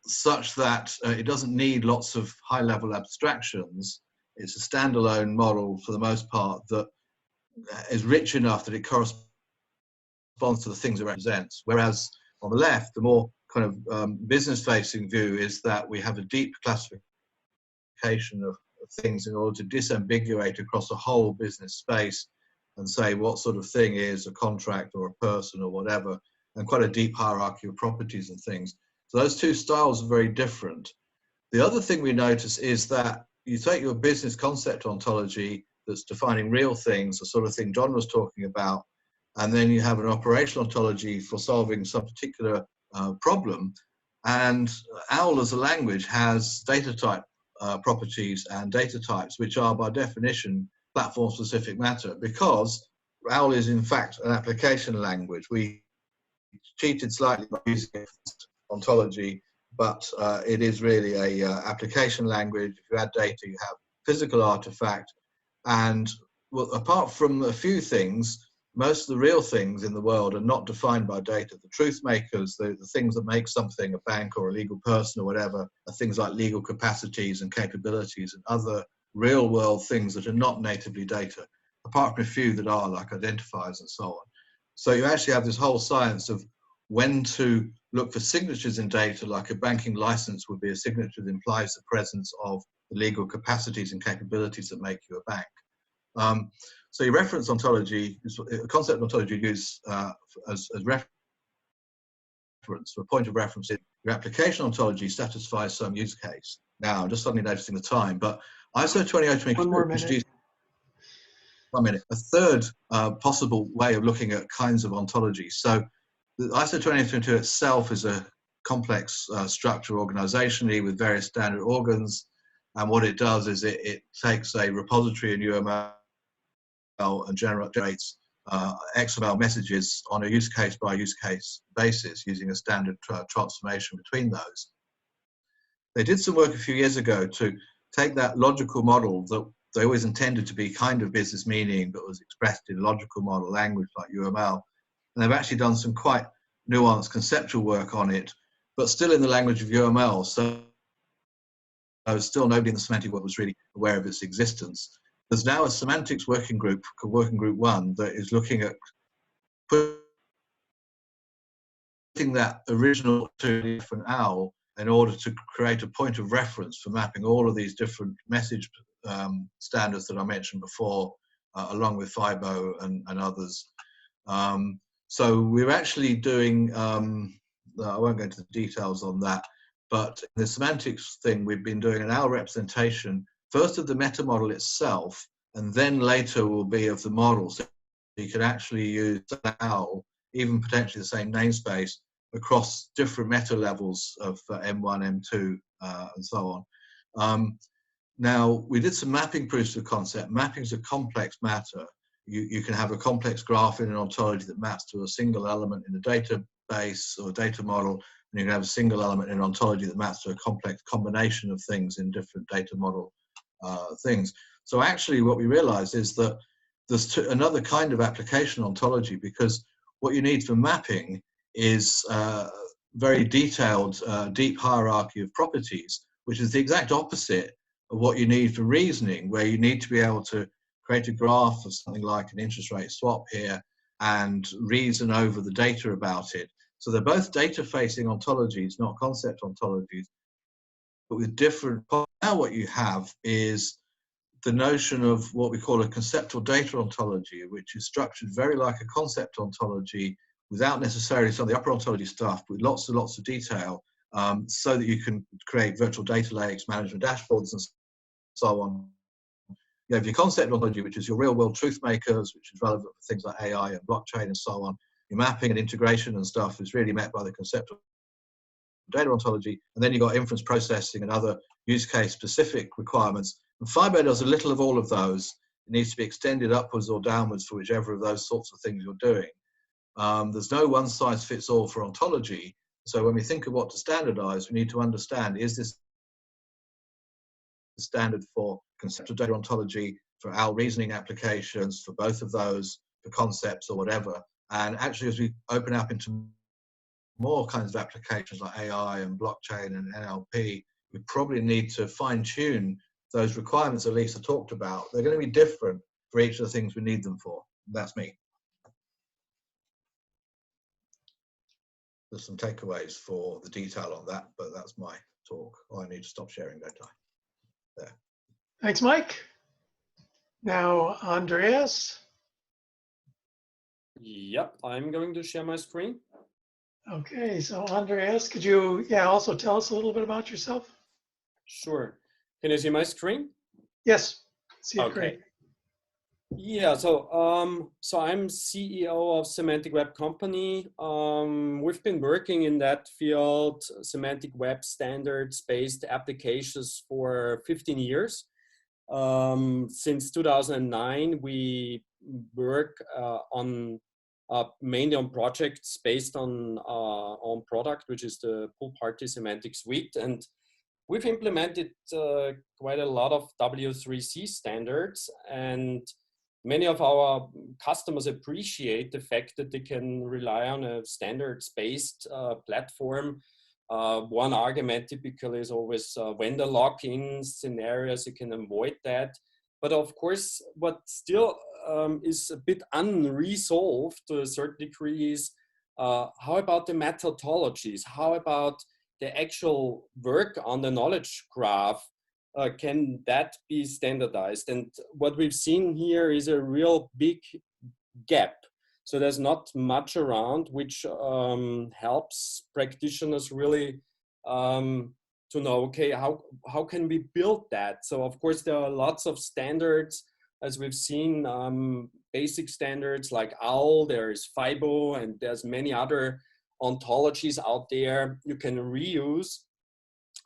such that it doesn't need lots of high-level abstractions. It's a standalone model for the most part that is rich enough that it corresponds to the things it represents. Whereas on the left, the more kind of business-facing view is that we have a deep classification of things in order to disambiguate across a whole business space and say what sort of thing is a contract or a person or whatever, and quite a deep hierarchy of properties and things. So those two styles are very different. The other thing we notice is that you take your business concept ontology that's defining real things, the sort of thing John was talking about, and then you have an operational ontology for solving some particular problem. And OWL as a language has data type properties and data types, which are by definition platform-specific matter, because OWL is in fact an application language. We cheated slightly by using ontology, but it is really a application language. If you add data, you have physical artifact. And well, apart from a few things, most of the real things in the world are not defined by data. The truth makers, the things that make something a bank or a legal person or whatever, are things like legal capacities and capabilities and other real world things that are not natively data, apart from a few that are, like identifiers and so on. So you actually have this whole science of when to look for signatures in data, like a banking license would be a signature that implies the presence of the legal capacities and capabilities that make you a bank. So your reference ontology, concept ontology use as reference, for a point of reference. Your application ontology satisfies some use case. Now, I'm just suddenly noticing the time, but ISO 20022 One more minute. 1 minute. A third possible way of looking at kinds of ontologies. So the ISO 20022 itself is a complex structure organizationally with various standard organs. And what it does is it takes a repository in UML and generates XML messages on a use case by use case basis using a standard transformation between those. They did some work a few years ago to take that logical model that they always intended to be kind of business meaning, but was expressed in logical model language like UML. And they've actually done some quite nuanced conceptual work on it, but still in the language of UML. So still nobody in the semantic world was really aware of its existence. There's now a semantics working group called Working Group 1 that is looking at putting that original to a different OWL in order to create a point of reference for mapping all of these different message standards that I mentioned before, along with FIBO and others. So we're actually doing, I won't go into the details on that, but in the semantics thing, we've been doing an OWL representation, first of the meta model itself, and then later will be of the model. So you can actually use OWL, even potentially the same namespace, across different meta levels of M1, M2, and so on. Now, we did some mapping proofs of concept. Mapping is a complex matter. You can have a complex graph in an ontology that maps to a single element in a database or a data model, and you can have a single element in an ontology that maps to a complex combination of things in different data model things. So actually what we realized is that there's another kind of application ontology, because what you need for mapping is very detailed, deep hierarchy of properties, which is the exact opposite of what you need for reasoning, where you need to be able to create a graph of something like an interest rate swap here and reason over the data about it. So they're both data-facing ontologies, not concept ontologies, but with different. Now what you have is the notion of what we call a conceptual data ontology, which is structured very like a concept ontology, without necessarily some of the upper ontology stuff, with lots and lots of detail, so that you can create virtual data lakes, management dashboards, and so on. You have your concept ontology, which is your real-world truth makers, which is relevant for things like AI and blockchain and so on. Your mapping and integration and stuff is really met by the conceptual data ontology. And then you've got inference processing and other use case specific requirements. And FIBO does a little of all of those. It needs to be extended upwards or downwards for whichever of those sorts of things you're doing. There's no one size fits all for ontology. So when we think of what to standardize, we need to understand, is this the standard for conceptual data ontology, for OWL reasoning applications, for both of those, for concepts or whatever. And actually, as we open up into more kinds of applications like AI and blockchain and NLP, we probably need to fine tune those requirements that Lisa talked about. They're going to be different for each of the things we need them for. That's me. There's some takeaways for the detail on that, but that's my talk. Oh, I need to stop sharing, don't I? There. Thanks, Mike. Now, Andreas. Yep, I'm going to share my screen. Okay, so Andreas, could you also tell us a little bit about yourself? Sure. Can you see my screen? Yes, see it Okay. great. Yeah, so I'm CEO of Semantic Web company. We've been working in that field, semantic web standards-based applications, for 15 years. Since 2009, we work mainly on projects based on product, which is the Pool Party Semantic Suite, and we've implemented quite a lot of W3C standards, and many of our customers appreciate the fact that they can rely on a standards-based platform. One argument typically is always vendor lock-in scenarios. You can avoid that. But of course, what still is a bit unresolved to a certain degree is how about the methodologies? How about the actual work on the knowledge graph? Can that be standardized? And what we've seen here is a real big gap. So there's not much around, which helps practitioners really to know, okay, how can we build that? So of course, there are lots of standards, as we've seen, basic standards like OWL, there's FIBO, and there's many other ontologies out there you can reuse.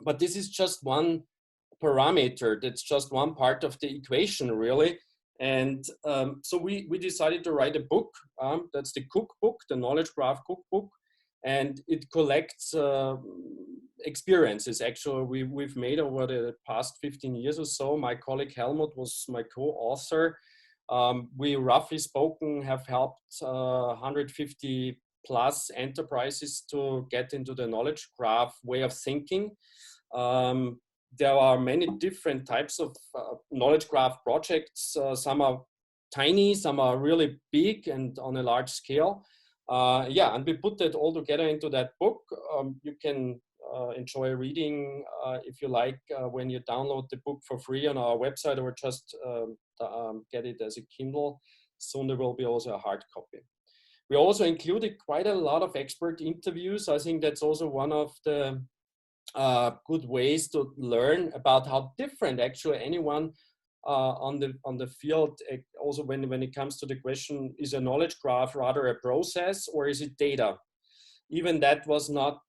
But this is just one parameter. That's just one part of the equation, really. And so we decided to write a book. That's the cookbook, the Knowledge Graph Cookbook. And it collects experiences, actually, we've made over the past 15 years or so. My colleague Helmut was my co-author. We, roughly spoken, have helped 150 plus enterprises to get into the knowledge graph way of thinking. there are many different types of knowledge graph projects. Some are tiny, some are really big and on a large scale. Yeah, and we put that all together into that book. You can enjoy reading if you like when you download the book for free on our website, or just get it as a Kindle. Soon there will be also a hard copy. We also included quite a lot of expert interviews. I think that's also one of the good ways to learn about how different actually anyone on the field, also when it comes to the question, is a knowledge graph rather a process or is it data? Even that was not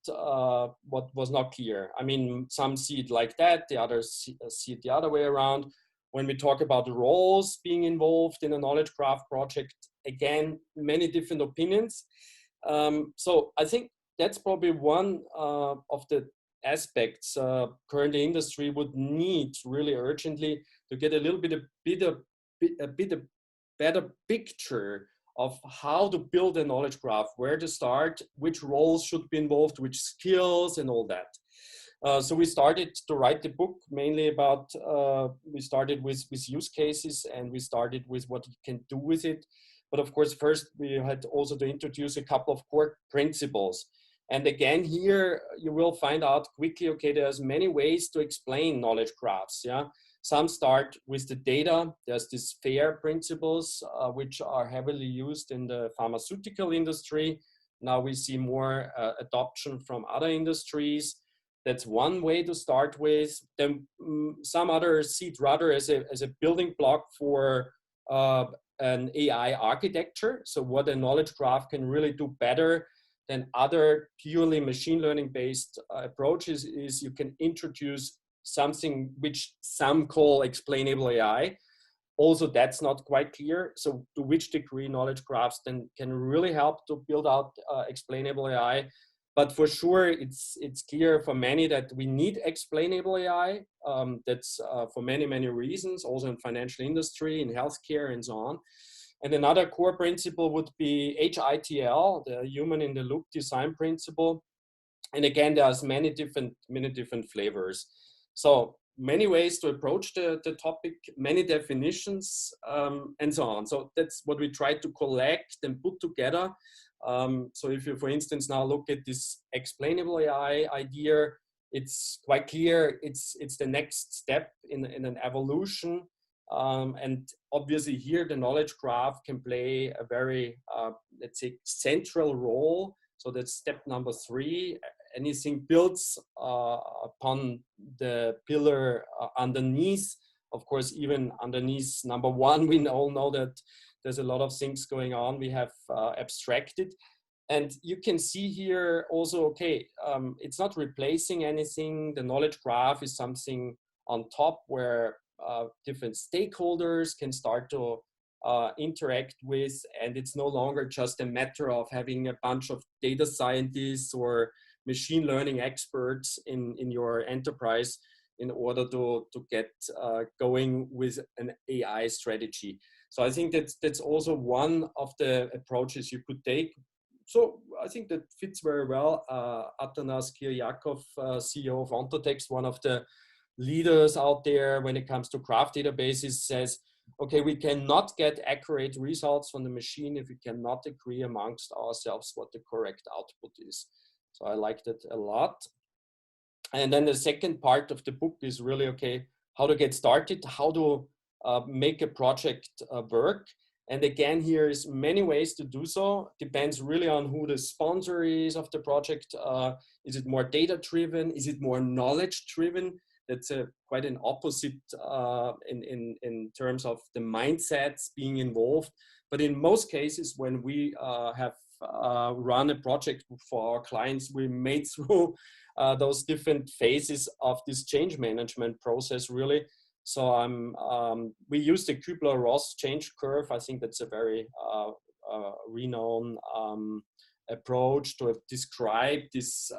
what was not clear. I mean, some see it like that, the others see it the other way around. When we talk about the roles being involved in a knowledge graph project, again, many different opinions. So I think that's probably one of the aspects currently industry would need really urgently to get a little bit a better picture of how to build a knowledge graph, where to start, which roles should be involved, which skills and all that. So we started to write the book mainly about, we started with use cases, and we started with what you can do with it. But of course, first we had also to introduce a couple of core principles. And again, here you will find out quickly, okay, there's many ways to explain knowledge graphs, yeah. Some start with the data. There's these FAIR principles, which are heavily used in the pharmaceutical industry. Now we see more adoption from other industries. That's one way to start with. Then some others see it rather as a building block for an AI architecture. So what a knowledge graph can really do better than other purely machine learning based approaches is you can introduce something which some call explainable AI. Also, that's not quite clear. So to which degree knowledge graphs then can really help to build out explainable AI. But for sure, it's clear for many that we need explainable AI. That's for many, many reasons, also in financial industry, in healthcare, and so on. And another core principle would be HITL, the human in the loop design principle. And again, there's many different flavors. So many ways to approach the topic, many definitions, and so on. So that's what we try to collect and put together. So if you, for instance, now look at this explainable AI idea, it's quite clear it's the next step in an evolution. And obviously here the knowledge graph can play a very, let's say, central role. So that's step number 3. Anything builds upon the pillar underneath. Of course, even underneath number 1, we all know that there's a lot of things going on. We have abstracted. And you can see here also, okay, it's not replacing anything. The knowledge graph is something on top where different stakeholders can start to interact with, and it's no longer just a matter of having a bunch of data scientists or machine learning experts in your enterprise in order to get going with an AI strategy. So I think that's also one of the approaches you could take. So I think that fits very well. Atanas Kiryakov, CEO of Ontotext, one of the leaders out there when it comes to graph databases, says, okay, we cannot get accurate results from the machine if we cannot agree amongst ourselves what the correct output is. So I liked it a lot. And then the second part of the book is really, okay, how to get started, how to make a project work. And again, here is many ways to do so. Depends really on who the sponsor is of the project. Is it more data-driven? Is it more knowledge-driven? That's quite an opposite in terms of the mindsets being involved. But in most cases, when we have run a project for our clients, we made through those different phases of this change management process, really. So we use the Kübler-Ross change curve. I think that's a very renowned approach to describe this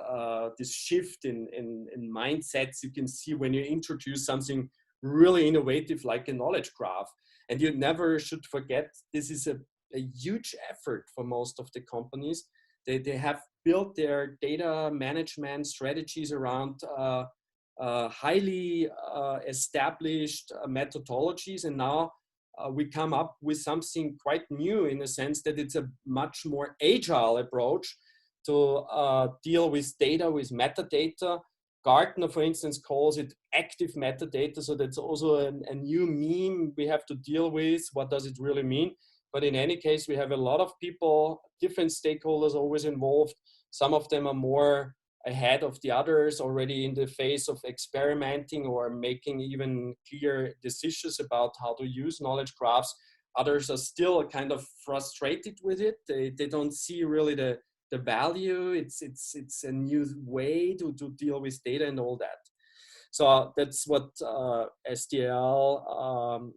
this shift in mindsets. You can see when you introduce something really innovative like a knowledge graph, and you never should forget this is a huge effort for most of the companies. They have built their data management strategies around highly established methodologies, and now we come up with something quite new in the sense that it's a much more agile approach to deal with data, with metadata. Gartner, for instance, calls it active metadata, so that's also a new meme we have to deal with. What does it really mean? But in any case, we have a lot of people, different stakeholders always involved. Some of them are more ahead of the others, already in the phase of experimenting or making even clear decisions about how to use knowledge graphs. Others are still kind of frustrated with it. They don't see really the value. It's a new way to deal with data and all that. So that's what SDL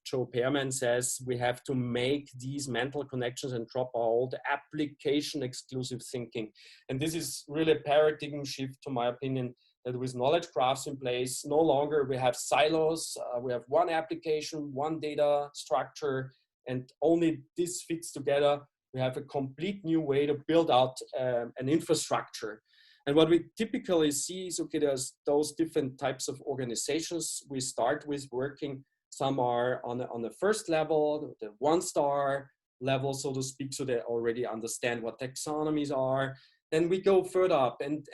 Joe Peirman says. We have to make these mental connections and drop our old application exclusive thinking. And this is really a paradigm shift, to my opinion, that with knowledge graphs in place, no longer we have silos. We have one application, one data structure, and only this fits together. We have a complete new way to build out an infrastructure. And what we typically see is, okay, there's those different types of organizations. We start with working, some are on the first level, the 1-star level, so to speak, so they already understand what taxonomies are. Then we go further up, and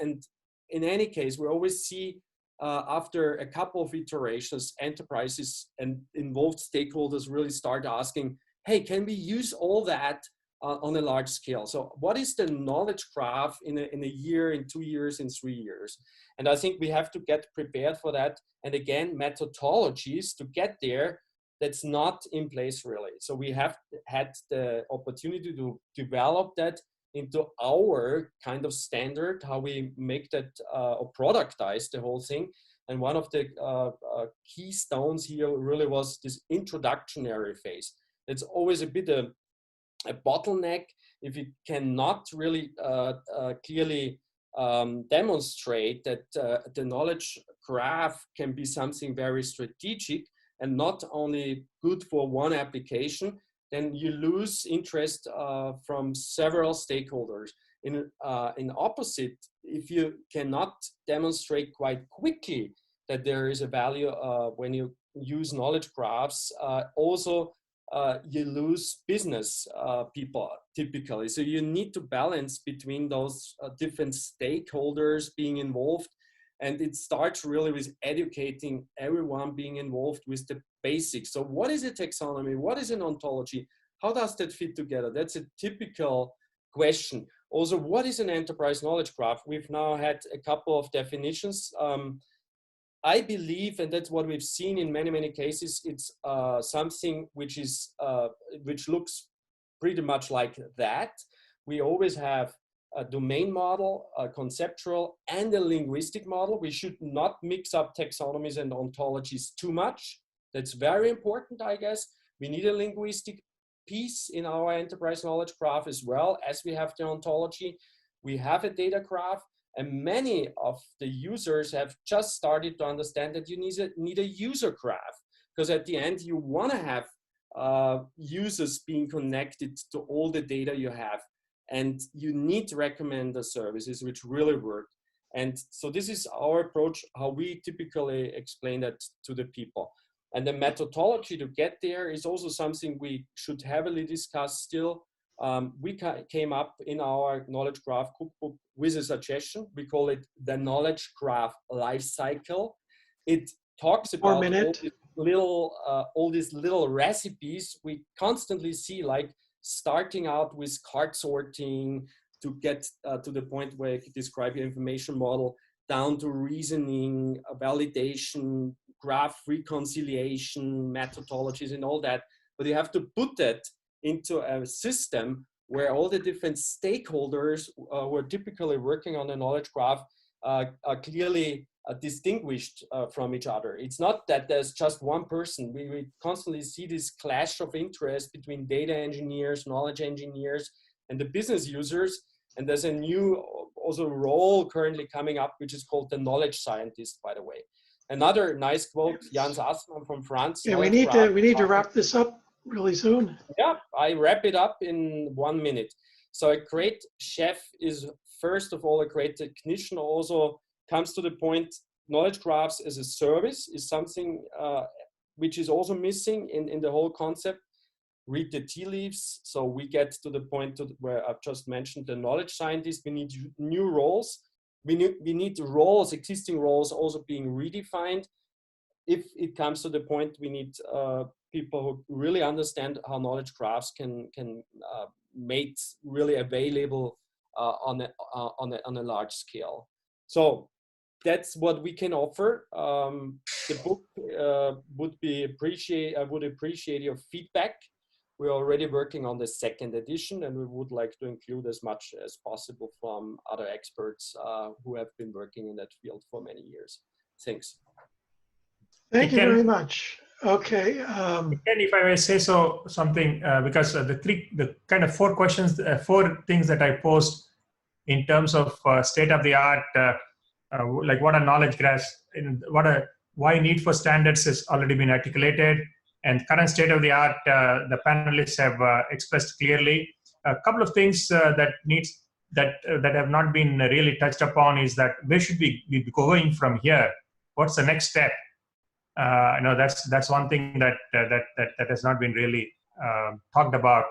in any case, we always see after a couple of iterations, enterprises and involved stakeholders really start asking, hey, can we use all that on a large scale? So what is the knowledge graph in a year, in 2 years, in 3 years? And I think we have to get prepared for that. And again, methodologies to get there, that's not in place really. So we have had the opportunity to develop that into our kind of standard, how we make that or productize the whole thing. And one of the keystones here really was this introductionary phase. It's always a bit a bottleneck if you cannot really clearly demonstrate that the knowledge graph can be something very strategic and not only good for one application, then you lose interest from several stakeholders. In opposite, if you cannot demonstrate quite quickly that there is a value when you use knowledge graphs, also you lose business people typically. So you need to balance between those different stakeholders being involved. And it starts really with educating everyone being involved with the basics. So what is a taxonomy? What is an ontology? How does that fit together? That's a typical question. Also, what is an enterprise knowledge graph? We've now had a couple of definitions. I believe, and that's what we've seen in many, many cases, it's something which is which looks pretty much like that. We always have a domain model, a conceptual, and a linguistic model. We should not mix up taxonomies and ontologies too much. That's very important, I guess. We need a linguistic piece in our enterprise knowledge graph as well as we have the ontology. We have a data graph, and many of the users have just started to understand that you need a user graph, because at the end you want to have users being connected to all the data you have. And you need to recommend the services which really work. And so this is our approach, how we typically explain that to the people. And the methodology to get there is also something we should heavily discuss still. We came up in our knowledge graph cookbook with a suggestion. We call it the knowledge graph life cycle. It talks about all these little recipes we constantly see, like starting out with card sorting to get to the point where you describe your information model, down to reasoning, validation, graph reconciliation, methodologies and all that. But you have to put that into a system where all the different stakeholders who are typically working on a knowledge graph are clearly distinguished from each other. It's not that there's just one person. We constantly see this clash of interest between data engineers, knowledge engineers, and the business users. And there's a new also role currently coming up, which is called the knowledge scientist, by the way. Another nice quote, Jans Assmann from France. Yeah, we need to wrap this up really soon. Yeah, I wrap it up in 1 minute. So a great chef is, first of all, a great technician, also comes to the point knowledge graphs as a service is something which is also missing in the whole concept. Read the tea leaves. So we get to the point where I've just mentioned the knowledge scientist. We need new roles. We need the roles, existing roles also being redefined. If it comes to the point, we need people who really understand how knowledge graphs can made really available on a large scale. So that's what we can offer. The book I would appreciate your feedback. We're already working on the second edition, and we would like to include as much as possible from other experts who have been working in that field for many years. Thanks. Thank you very much. Okay. And if I may say something, because the kind of four questions, four things that I posed in terms of state of the art, like what are knowledge graphs, why need for standards has already been articulated, and current state of the art, the panelists have expressed clearly. A couple of things that have not been really touched upon is that where should we be going from here? What's the next step? That's one thing that has not been really talked about.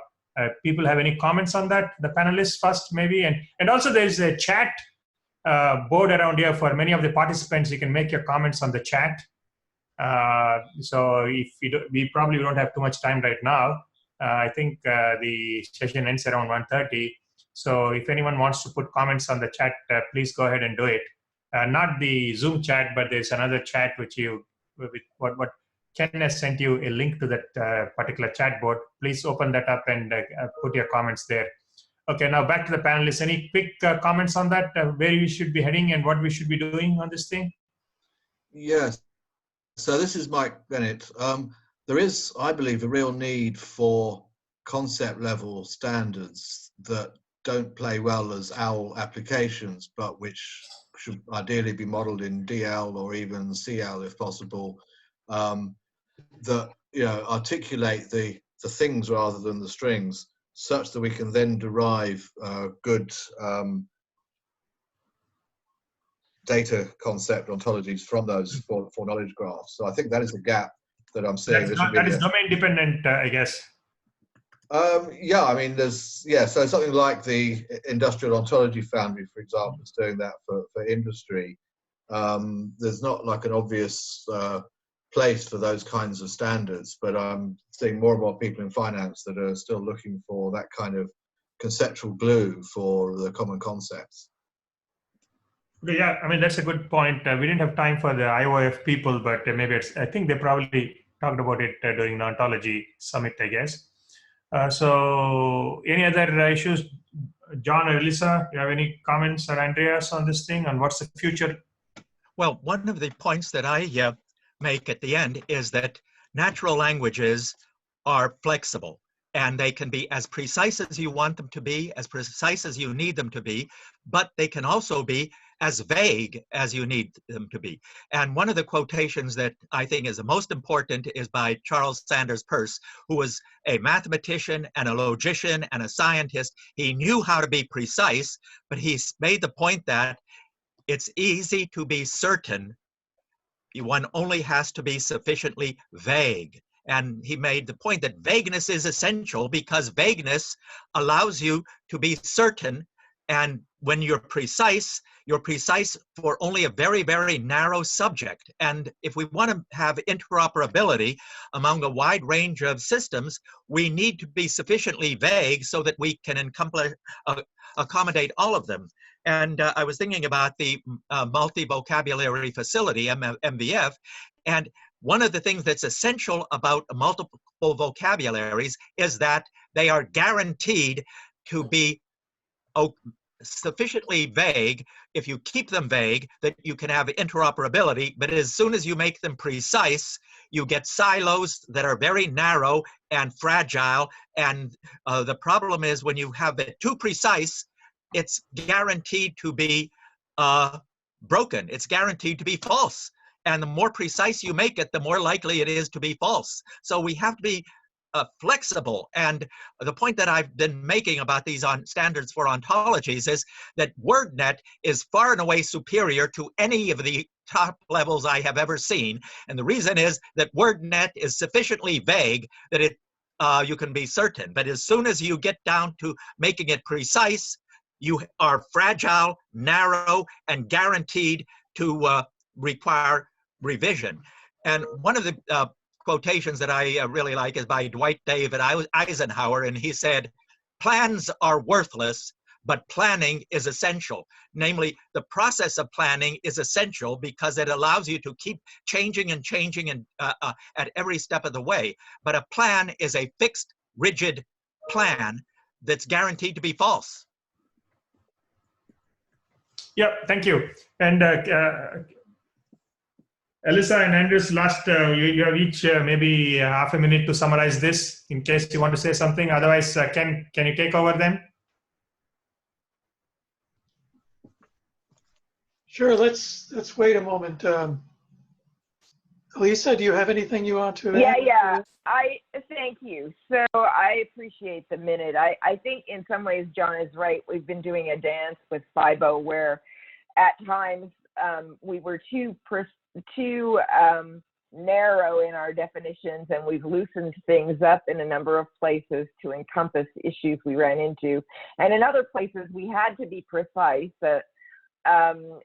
People have any comments on that? The panelists first, maybe, and also there's a chat board around here for many of the participants. You can make your comments on the chat. So if we probably don't have too much time right now. I think the session ends around 1:30. So if anyone wants to put comments on the chat, please go ahead and do it. Not the Zoom chat, but there's another chat what Ken has sent you a link to that particular chat board. Please open that up and put your comments there. Okay, now back to the panelists. Any quick comments on that, where we should be heading and what we should be doing on this thing? Yes. So this is Mike Bennett. There is, I believe, a real need for concept level standards that don't play well as OWL applications, but which should ideally be modeled in DL or even CL if possible, that articulate the things rather than the strings, such that we can then derive good data concept ontologies from those for knowledge graphs. So I think that is a gap that I'm seeing. That is domain dependent, I guess. Yeah, I mean, so something like the Industrial Ontology Foundry, for example, is doing that for industry. There's not like an obvious place for those kinds of standards, but I'm seeing more and more people in finance that are still looking for that kind of conceptual glue for the common concepts. Yeah, I mean, that's a good point. We didn't have time for the IOF people, but maybe I think they probably talked about it during the Ontology Summit, I guess. So any other issues, John or Elisa, you have any comments, or Andreas, on this thing, and what's the future? Well, one of the points that I make at the end is that natural languages are flexible, and they can be as precise as you want them to be, as precise as you need them to be, but they can also be as vague as you need them to be. And one of the quotations that I think is the most important is by Charles Sanders Peirce, who was a mathematician and a logician and a scientist. He knew how to be precise, but he made the point that it's easy to be certain. One only has to be sufficiently vague. And he made the point that vagueness is essential because vagueness allows you to be certain. And when you're precise for only a very, very narrow subject. And if we want to have interoperability among a wide range of systems, we need to be sufficiently vague so that we can accommodate all of them. And I was thinking about the multi-vocabulary facility, MVF, and one of the things that's essential about multiple vocabularies is that they are guaranteed to be sufficiently vague. If you keep them vague, that you can have interoperability, but as soon as you make them precise, you get silos that are very narrow and fragile. And the problem is when you have it too precise, it's guaranteed to be broken. It's guaranteed to be false. And the more precise you make it, the more likely it is to be false. So we have to be flexible. And the point that I've been making about these standards for ontologies is that WordNet is far and away superior to any of the top levels I have ever seen. And the reason is that WordNet is sufficiently vague that it you can be certain. But as soon as you get down to making it precise, you are fragile, narrow, and guaranteed to require revision. And one of the quotations that I really like is by Dwight David Eisenhower, and he said, "Plans are worthless, but planning is essential." Namely, the process of planning is essential because it allows you to keep changing and changing and, at every step of the way. But a plan is a fixed, rigid plan that's guaranteed to be false. Yeah, thank you. And Alyssa and Andrews, last, you have each maybe half a minute to summarize this in case you want to say something. Otherwise, can you take over then? Sure, let's wait a moment. Lisa, do you have anything you want to add? Yeah. I thank you. So I appreciate the minute. I think in some ways John is right. We've been doing a dance with FIBO where at times we were too narrow in our definitions, and we've loosened things up in a number of places to encompass issues we ran into. And in other places we had to be precise,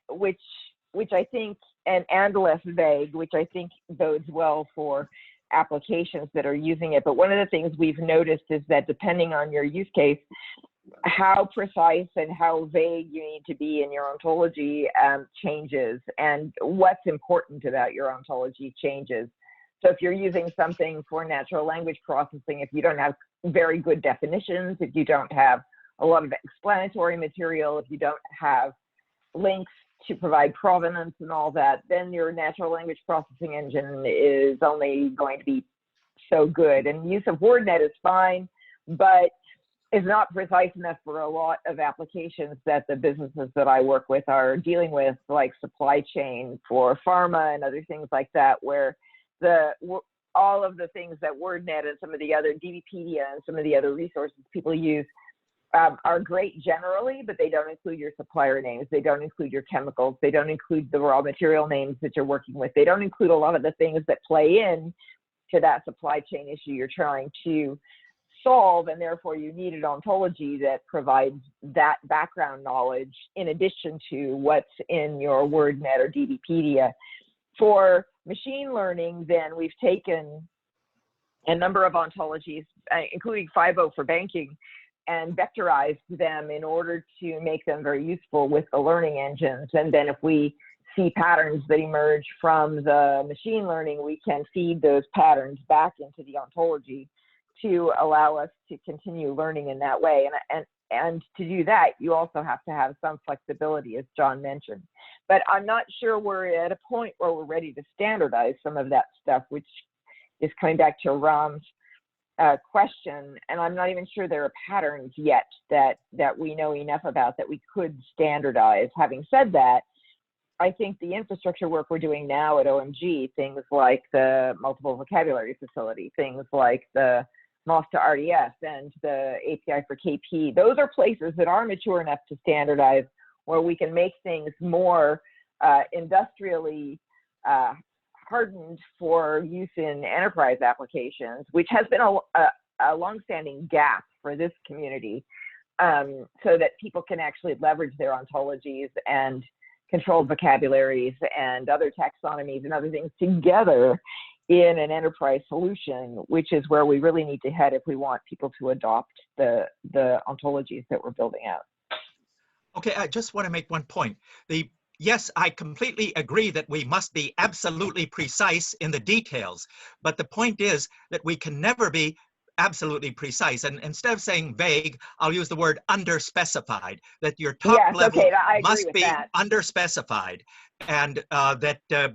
which I think, and less vague, which I think bodes well for applications that are using it. But one of the things we've noticed is that depending on your use case, how precise and how vague you need to be in your ontology changes, and what's important about your ontology changes. So if you're using something for natural language processing, if you don't have very good definitions, if you don't have a lot of explanatory material, if you don't have links to provide provenance and all that, then your natural language processing engine is only going to be so good. And use of WordNet is fine, but is not precise enough for a lot of applications that the businesses that I work with are dealing with, like supply chain for pharma and other things like that, where all of the things that WordNet and some of the other DBpedia and some of the other resources people use are great generally, but they don't include your supplier names. They don't include your chemicals. They don't include the raw material names that you're working with. They don't include a lot of the things that play in to that supply chain issue you're trying to solve, and therefore you need an ontology that provides that background knowledge in addition to what's in your WordNet or DBpedia. For machine learning, then we've taken a number of ontologies, including FIBO for banking, and vectorized them in order to make them very useful with the learning engines. And then if we see patterns that emerge from the machine learning, we can feed those patterns back into the ontology to allow us to continue learning in that way. And to do that, you also have to have some flexibility, as John mentioned. But I'm not sure we're at a point where we're ready to standardize some of that stuff, which is coming back to Ram's question. And I'm not even sure there are patterns yet that we know enough about that we could standardize. Having said that, I think the infrastructure work we're doing now at OMG, things like the multiple vocabulary facility, things like the MOS to RDS and the API for KP, those are places that are mature enough to standardize, where we can make things more industrially hardened for use in enterprise applications, which has been a longstanding gap for this community, so that people can actually leverage their ontologies and controlled vocabularies and other taxonomies and other things together in an enterprise solution, which is where we really need to head if we want people to adopt the ontologies that we're building out. Okay, I just want to make one point. Yes, I completely agree that we must be absolutely precise in the details, but the point is that we can never be absolutely precise. And instead of saying vague, I'll use the word underspecified, that your top level must be underspecified. And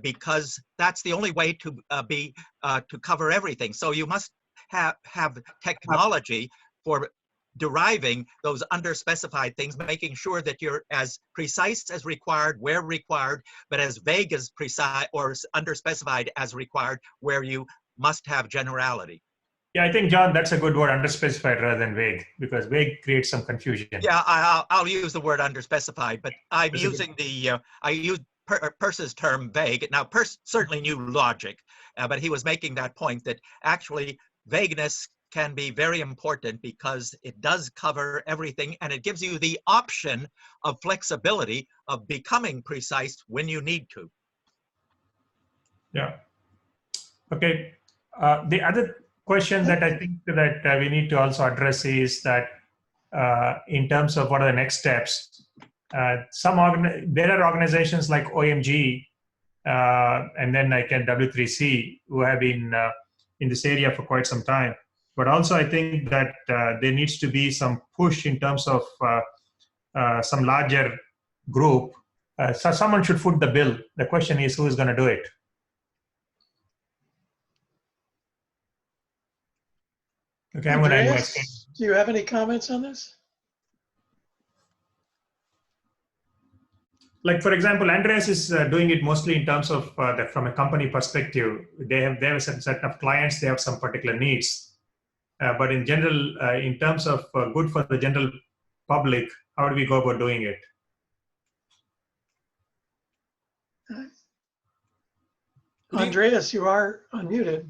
because that's the only way to to cover everything. So you must have technology for deriving those underspecified things, making sure that you're as precise as required where required, but as vague as precise or underspecified as required where you must have generality. Yeah, I think, John, that's a good word, underspecified rather than vague, because vague creates some confusion. Yeah, I'll use the word underspecified, but I'm using the, I use Peirce's term vague. Now, Peirce certainly knew logic, but he was making that point that actually vagueness can be very important because it does cover everything and it gives you the option of flexibility of becoming precise when you need to. Yeah. Okay. The other question that I think that we need to also address is that in terms of what are the next steps, there are organizations like OMG and then like W3C who have been in this area for quite some time. But also I think that there needs to be some push in terms of some larger group. So someone should foot the bill. The question is, who is going to do it? Okay, I'm going to Andreas, do you have any comments on this? Like, for example, Andreas is doing it mostly in terms of from a company perspective. They have a certain set of clients, they have some particular needs. But in general, in terms of good for the general public, how do we go about doing it? Andreas, you are unmuted.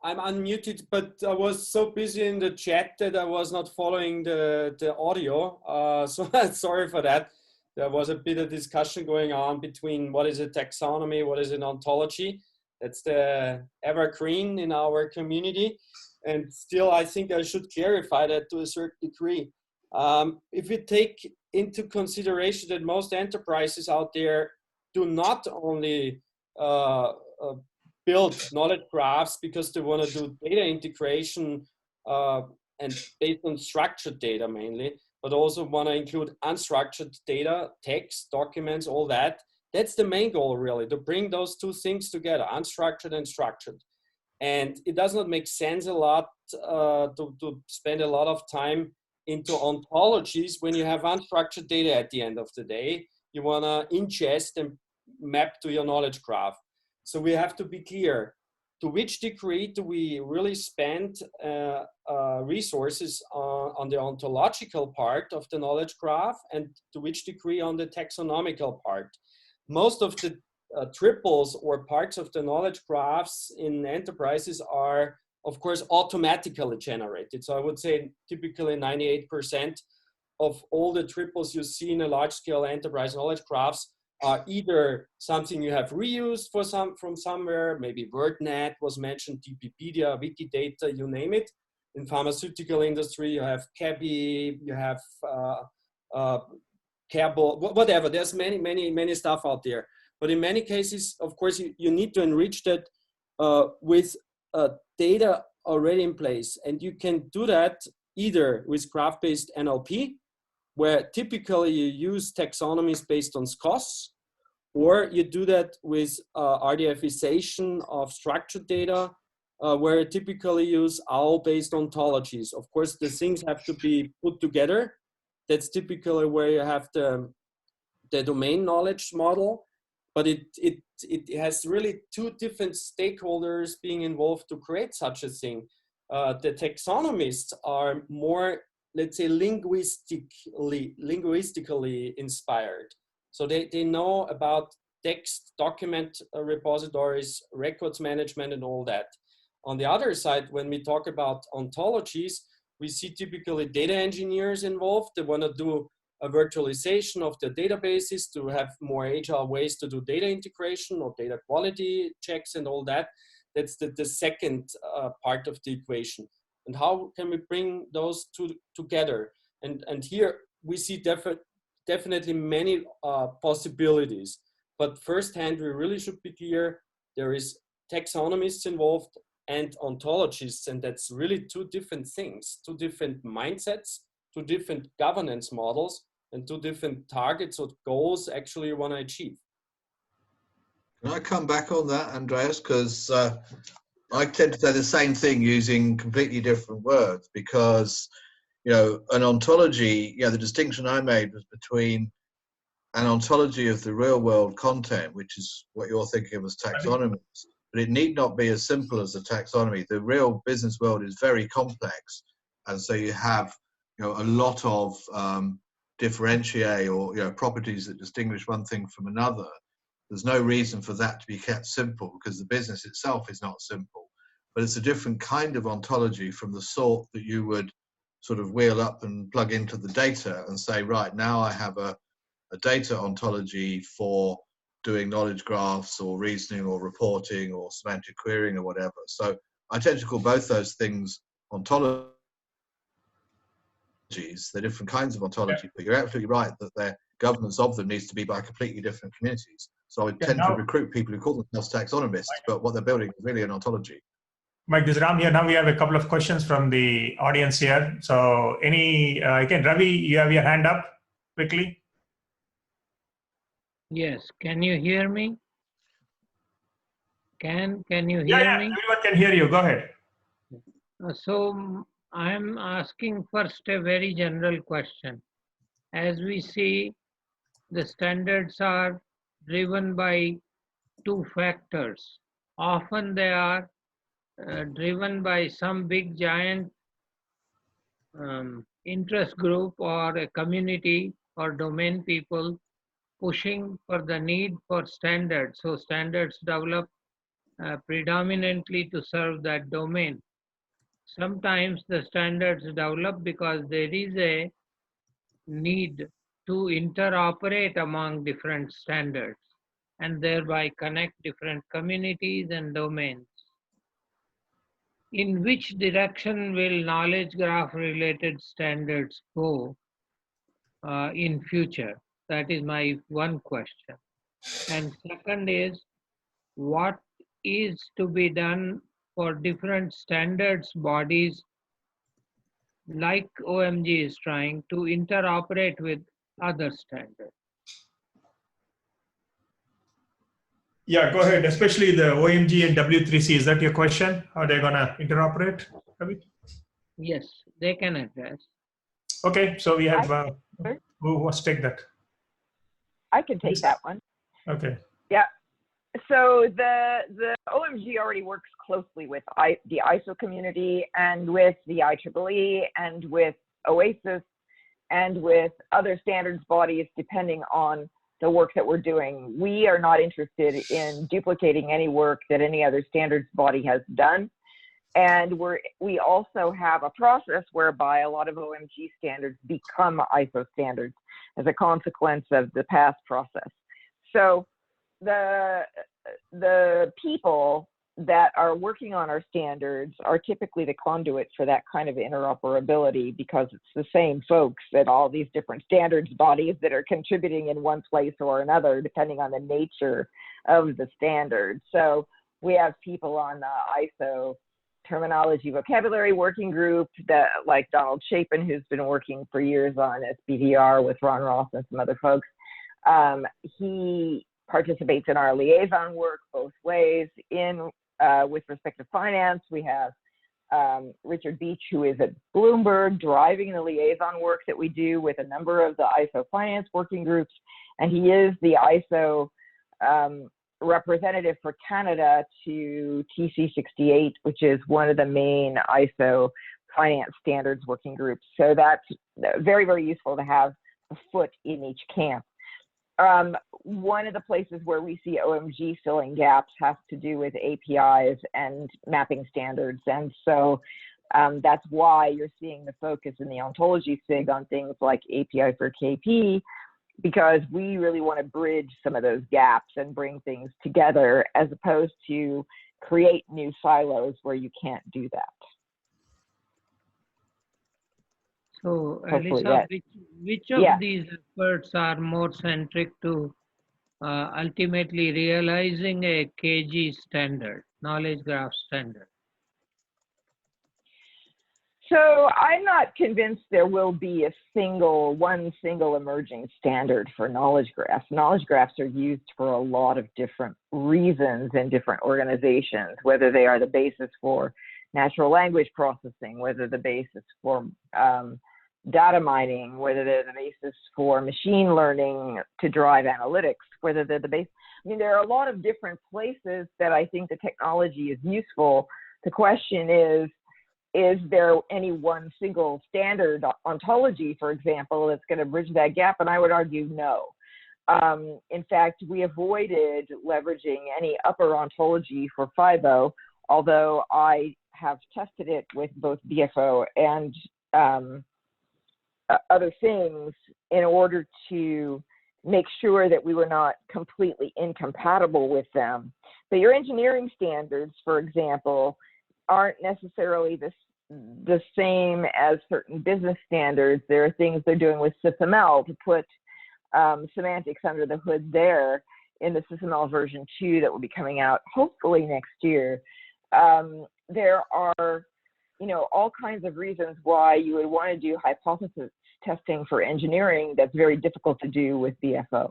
I'm unmuted, but I was so busy in the chat that I was not following the audio. So sorry for that. There was a bit of discussion going on between what is a taxonomy, what is an ontology. That's the evergreen in our community. And still, I think I should clarify that to a certain degree. If you take into consideration that most enterprises out there do not only build knowledge graphs because they want to do data integration and based on structured data mainly, but also want to include unstructured data, text, documents, all that. That's the main goal, really, to bring those two things together, unstructured and structured. And it does not make sense a lot to spend a lot of time into ontologies when you have unstructured data at the end of the day. You want to ingest and map to your knowledge graph. So we have to be clear, to which degree do we really spend resources on the ontological part of the knowledge graph and to which degree on the taxonomical part. Most of the triples or parts of the knowledge graphs in enterprises are, of course, automatically generated. So I would say typically 98% of all the triples you see in a large-scale enterprise knowledge graphs are either something you have reused from somewhere, maybe WordNet was mentioned, DPpedia, Wikidata, you name it. In pharmaceutical industry, you have Cabby, you have Cable, whatever. There's many stuff out there. But in many cases, of course, you need to enrich that with data already in place. And you can do that either with graph-based NLP, where typically you use taxonomies based on SCOS, or you do that with RDFization of structured data, where you typically use OWL-based ontologies. Of course, the things have to be put together. That's typically where you have the domain knowledge model, but it has really two different stakeholders being involved to create such a thing. The taxonomists are more, let's say, linguistically inspired. So they know about text, document repositories, records management, and all that. On the other side, when we talk about ontologies, we see typically data engineers involved. They want to do a virtualization of the databases to have more agile ways to do data integration or data quality checks and all that. That's the second part of the equation. And how can we bring those two together? And here we see definitely many possibilities. But firsthand, we really should be clear, there is taxonomists involved and ontologists, and that's really two different things, two different mindsets, two different governance models, and two different targets or goals actually you want to achieve. Can I come back on that, Andreas? Because I tend to say the same thing using completely different words, because an ontology, the distinction I made was between an ontology of the real world content, which is what you're thinking of as taxonomies, but it need not be as simple as a taxonomy. The real business world is very complex, and so you have a lot of differentiate or properties that distinguish one thing from another, there's no reason for that to be kept simple, because the business itself is not simple. But it's a different kind of ontology from the sort that you would sort of wheel up and plug into the data and say, right, now I have a data ontology for doing knowledge graphs or reasoning or reporting or semantic querying or whatever. So I tend to call both those things ontologies. They're different kinds of ontology, but you're absolutely right that their governance of them needs to be by completely different communities. So I tend to recruit people who call themselves taxonomists, but what they're building is really an ontology. Mike, this is Ram here. Now we have a couple of questions from the audience here. So again, Ravi, you have your hand up quickly. Yes, can you hear me? Can you hear Yeah, me? everyone can hear you. Go ahead. So I'm asking first a very general question. As we see, the standards are driven by two factors. Often they are driven by some big giant interest group or a community or domain people pushing for the need for standards. So standards develop predominantly to serve that domain. Sometimes the standards develop because there is a need to interoperate among different standards and thereby connect different communities and domains. In which direction will knowledge graph related standards go in future? That is my one question. And second is, what is to be done for different standards bodies like OMG is trying to interoperate with other standards? Yeah, go ahead. Especially the OMG and W3C. Is that your question? How they're going to interoperate? Yes, they can address. Okay, so we have, who wants to take that? I can take that one. Okay. Yeah. So the OMG already works closely with the ISO community and with the IEEE and with OASIS and with other standards bodies, depending on the work that we're doing. We are not interested in duplicating any work that any other standards body has done. And we also have a process whereby a lot of OMG standards become ISO standards as a consequence of the past process. So the people that are working on our standards are typically the conduit for that kind of interoperability, because it's the same folks at all these different standards bodies that are contributing in one place or another, depending on the nature of the standard. So we have people on the ISO terminology vocabulary working group, that like Donald Chapin, who's been working for years on SBDR with Ron Ross and some other folks. He participates in our liaison work both ways. With respect to finance, we have Richard Beach, who is at Bloomberg, driving the liaison work that we do with a number of the ISO finance working groups, and he is the ISO representative for Canada to TC68, which is one of the main ISO finance standards working groups. So that's very, very useful to have a foot in each camp. One of the places where we see OMG filling gaps has to do with APIs and mapping standards. And so that's why you're seeing the focus in the ontology SIG on things like API for KP, because we really want to bridge some of those gaps and bring things together, as opposed to create new silos where you can't do that. So, Hopefully, Alyssa, yes. which of these efforts are more centric to ultimately realizing a KG standard, knowledge graph standard? So I'm not convinced there will be one single emerging standard for knowledge graphs. Knowledge graphs are used for a lot of different reasons in different organizations, whether they are the basis for natural language processing, whether the basis for data mining, whether they're the basis for machine learning to drive analytics, whether they're the base. I mean, there are a lot of different places that I think the technology is useful. The question is, is there any one single standard ontology, for example, that's going to bridge that gap? And I would argue no. In fact, we avoided leveraging any upper ontology for FIBO, although I have tested it with both BFO and other things in order to make sure that we were not completely incompatible with them. But your engineering standards, for example, aren't necessarily the same as certain business standards. There are things they're doing with SysML to put semantics under the hood there in the SysML version 2 that will be coming out hopefully next year. There are, all kinds of reasons why you would want to do hypothesis testing for engineering that's very difficult to do with BFO.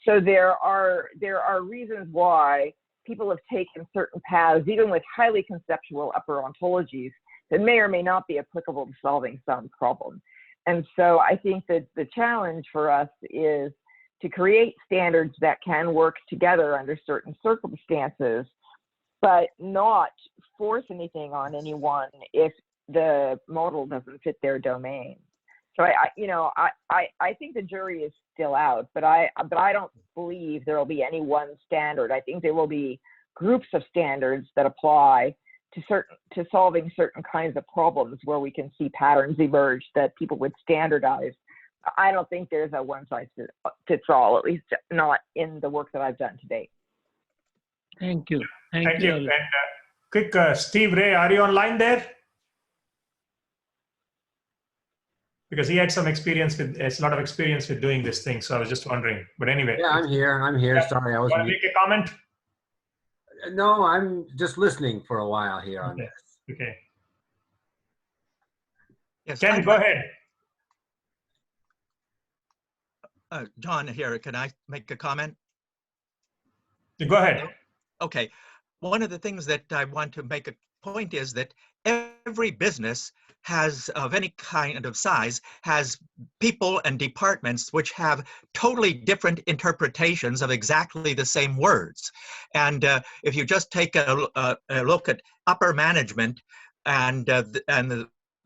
So there are reasons why people have taken certain paths, even with highly conceptual upper ontologies, that may or may not be applicable to solving some problem. And so I think that the challenge for us is to create standards that can work together under certain circumstances, but not force anything on anyone if the model doesn't fit their domain. So I think the jury is still out, but I don't believe there will be any one standard. I think there will be groups of standards that apply to solving certain kinds of problems where we can see patterns emerge that people would standardize. I don't think there's a one size fits all, at least not in the work that I've done to date. Thank you. Thank you. And quick, Steve Ray, are you online there? Because he had some experience with, a lot of experience with doing this thing. So I was just wondering. But anyway. Yeah, I'm here. Yeah. Sorry, I was. Want to make a comment? No, I'm just listening for a while here on this. Okay. Yes, Ken, go ahead. John here, can I make a comment? Go ahead. Okay. One of the things that I want to make a point is that every business has, of any kind of size, has people and departments which have totally different interpretations of exactly the same words. And if you just take a look at upper management and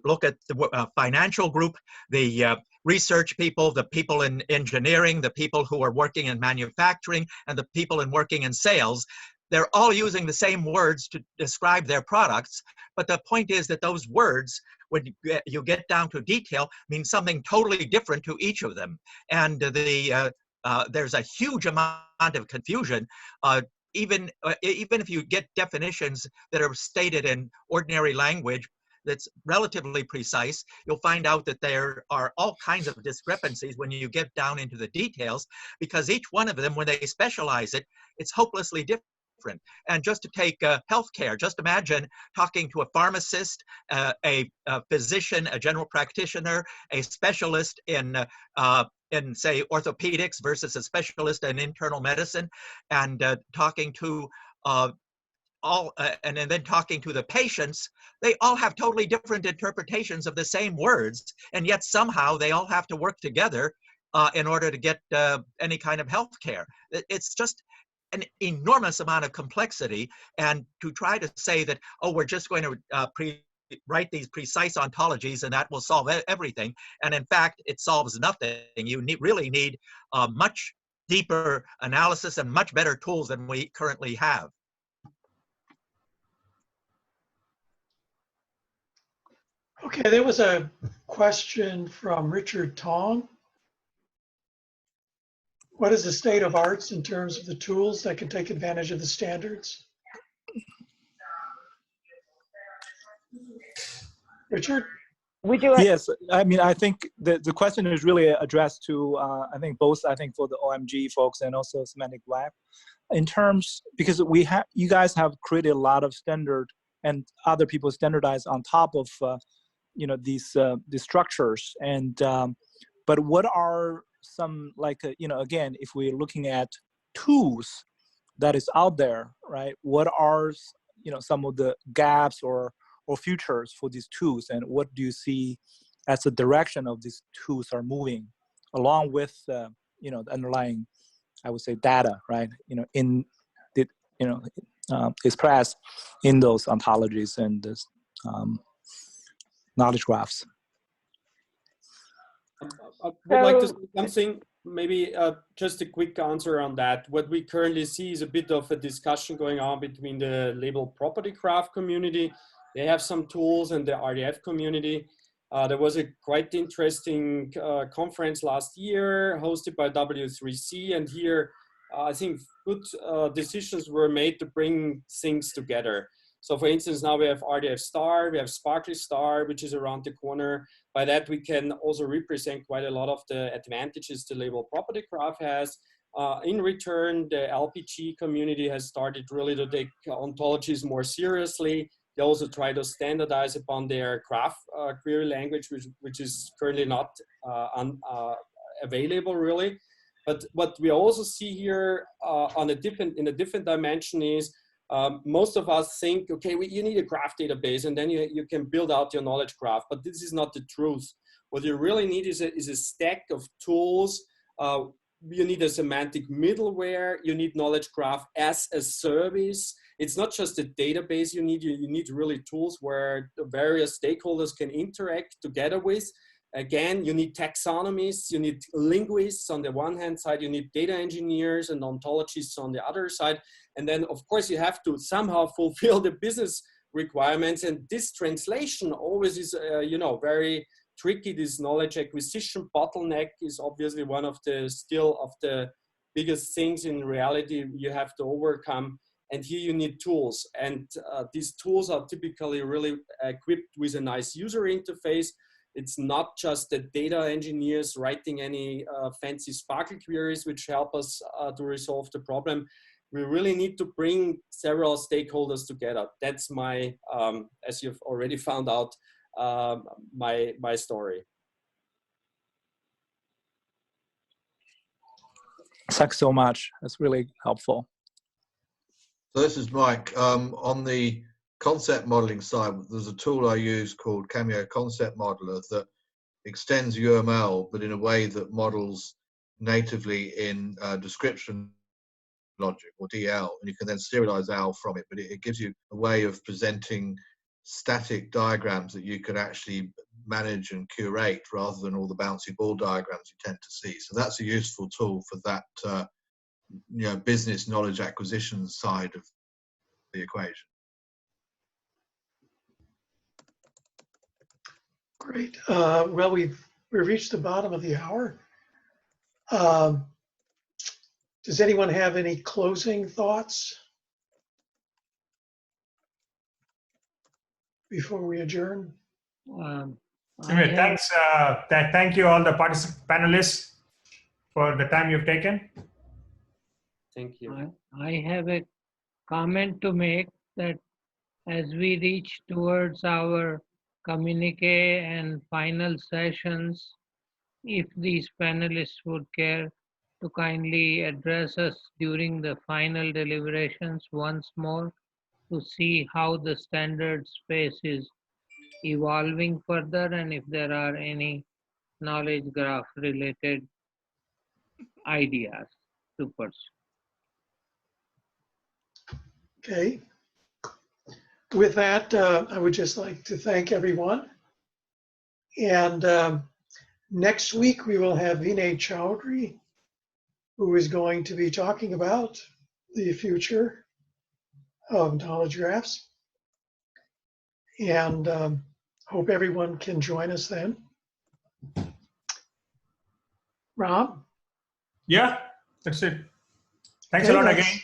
look at the financial group, the research people, the people in engineering, the people who are working in manufacturing, and the people working in sales, they're all using the same words to describe their products. But the point is that those words, when you get down to detail, mean something totally different to each of them. And there's a huge amount of confusion. Even if you get definitions that are stated in ordinary language that's relatively precise, you'll find out that there are all kinds of discrepancies when you get down into the details, because each one of them, when they specialize it, it's hopelessly different. And just to take healthcare, just imagine talking to a pharmacist, a physician, a general practitioner, a specialist in say orthopedics versus a specialist in internal medicine, and talking to and then talking to the patients. They all have totally different interpretations of the same words, and yet somehow they all have to work together in order to get any kind of health care. It's just an enormous amount of complexity, and to try to say that, oh, we're just going to write these precise ontologies and that will solve everything, and in fact it solves nothing. You really need much deeper analysis and much better tools than we currently have. Okay, there was a question from Richard Tong. What is the state of arts in terms of the tools that can take advantage of the standards? Richard? We do it. Yes, I mean, I think the question is really addressed to, I think for the OMG folks and also Semantic Web. In terms, because you guys have created a lot of standard and other people standardize on top of, these structures. And, but what are some, like, again, if we're looking at tools that is out there, right? What are, some of the gaps or futures for these tools, and what do you see as the direction of these tools are moving along with, the underlying, I would say, data, right? Expressed in those ontologies and this, knowledge graphs. I would like to say So- something, maybe just a quick answer on that. What we currently see is a bit of a discussion going on between the label property graph community. They have some tools, and the RDF community. There was a quite interesting conference last year hosted by W3C, and here I think good decisions were made to bring things together. So for instance, now we have RDF Star, we have Sparkly Star, which is around the corner. By that, we can also represent quite a lot of the advantages the label property graph has. In return, the LPG community has started really to take ontologies more seriously. They also try to standardize upon their graph query language, which is currently not available really. But what we also see here in a different dimension is most of us think, okay, you need a graph database and then you can build out your knowledge graph, but this is not the truth. What you really need is a stack of tools. You need a semantic middleware, you need knowledge graph as a service. It's not just a database you need really tools where the various stakeholders can interact together with. Again, you need taxonomies, you need linguists on the one hand side, you need data engineers and ontologists on the other side. And then of course you have to somehow fulfill the business requirements. And this translation always is, very tricky. This knowledge acquisition bottleneck is obviously one of the biggest things in reality you have to overcome. And here you need tools. And these tools are typically really equipped with a nice user interface. It's not just the data engineers writing any fancy Sparkle queries which help us to resolve the problem. We really need to bring several stakeholders together. That's my, as you've already found out, my story. Thanks so much. That's really helpful. So this is Mike. On the concept modeling side, there's a tool I use called Cameo Concept Modeler that extends UML, but in a way that models natively in description logic or DL, and you can then serialize AL from it, but it gives you a way of presenting static diagrams that you can actually manage and curate rather than all the bouncy ball diagrams you tend to see. So that's a useful tool for that business knowledge acquisition side of the equation. Great. Well, we've reached the bottom of the hour. Does anyone have any closing thoughts before we adjourn? Thanks. Thank you all the panelists for the time you've taken. Thank you. I have a comment to make that as we reach towards our communique and final sessions, if these panelists would care to kindly address us during the final deliberations once more to see how the standard space is evolving further and if there are any knowledge graph related ideas to pursue. Okay. With that, I would just like to thank everyone. And next week we will have Vinay Chowdhury, who is going to be talking about the future of knowledge graphs. And hope everyone can join us then. Rob? Yeah, that's it. Thanks Okay, a lot let's- again.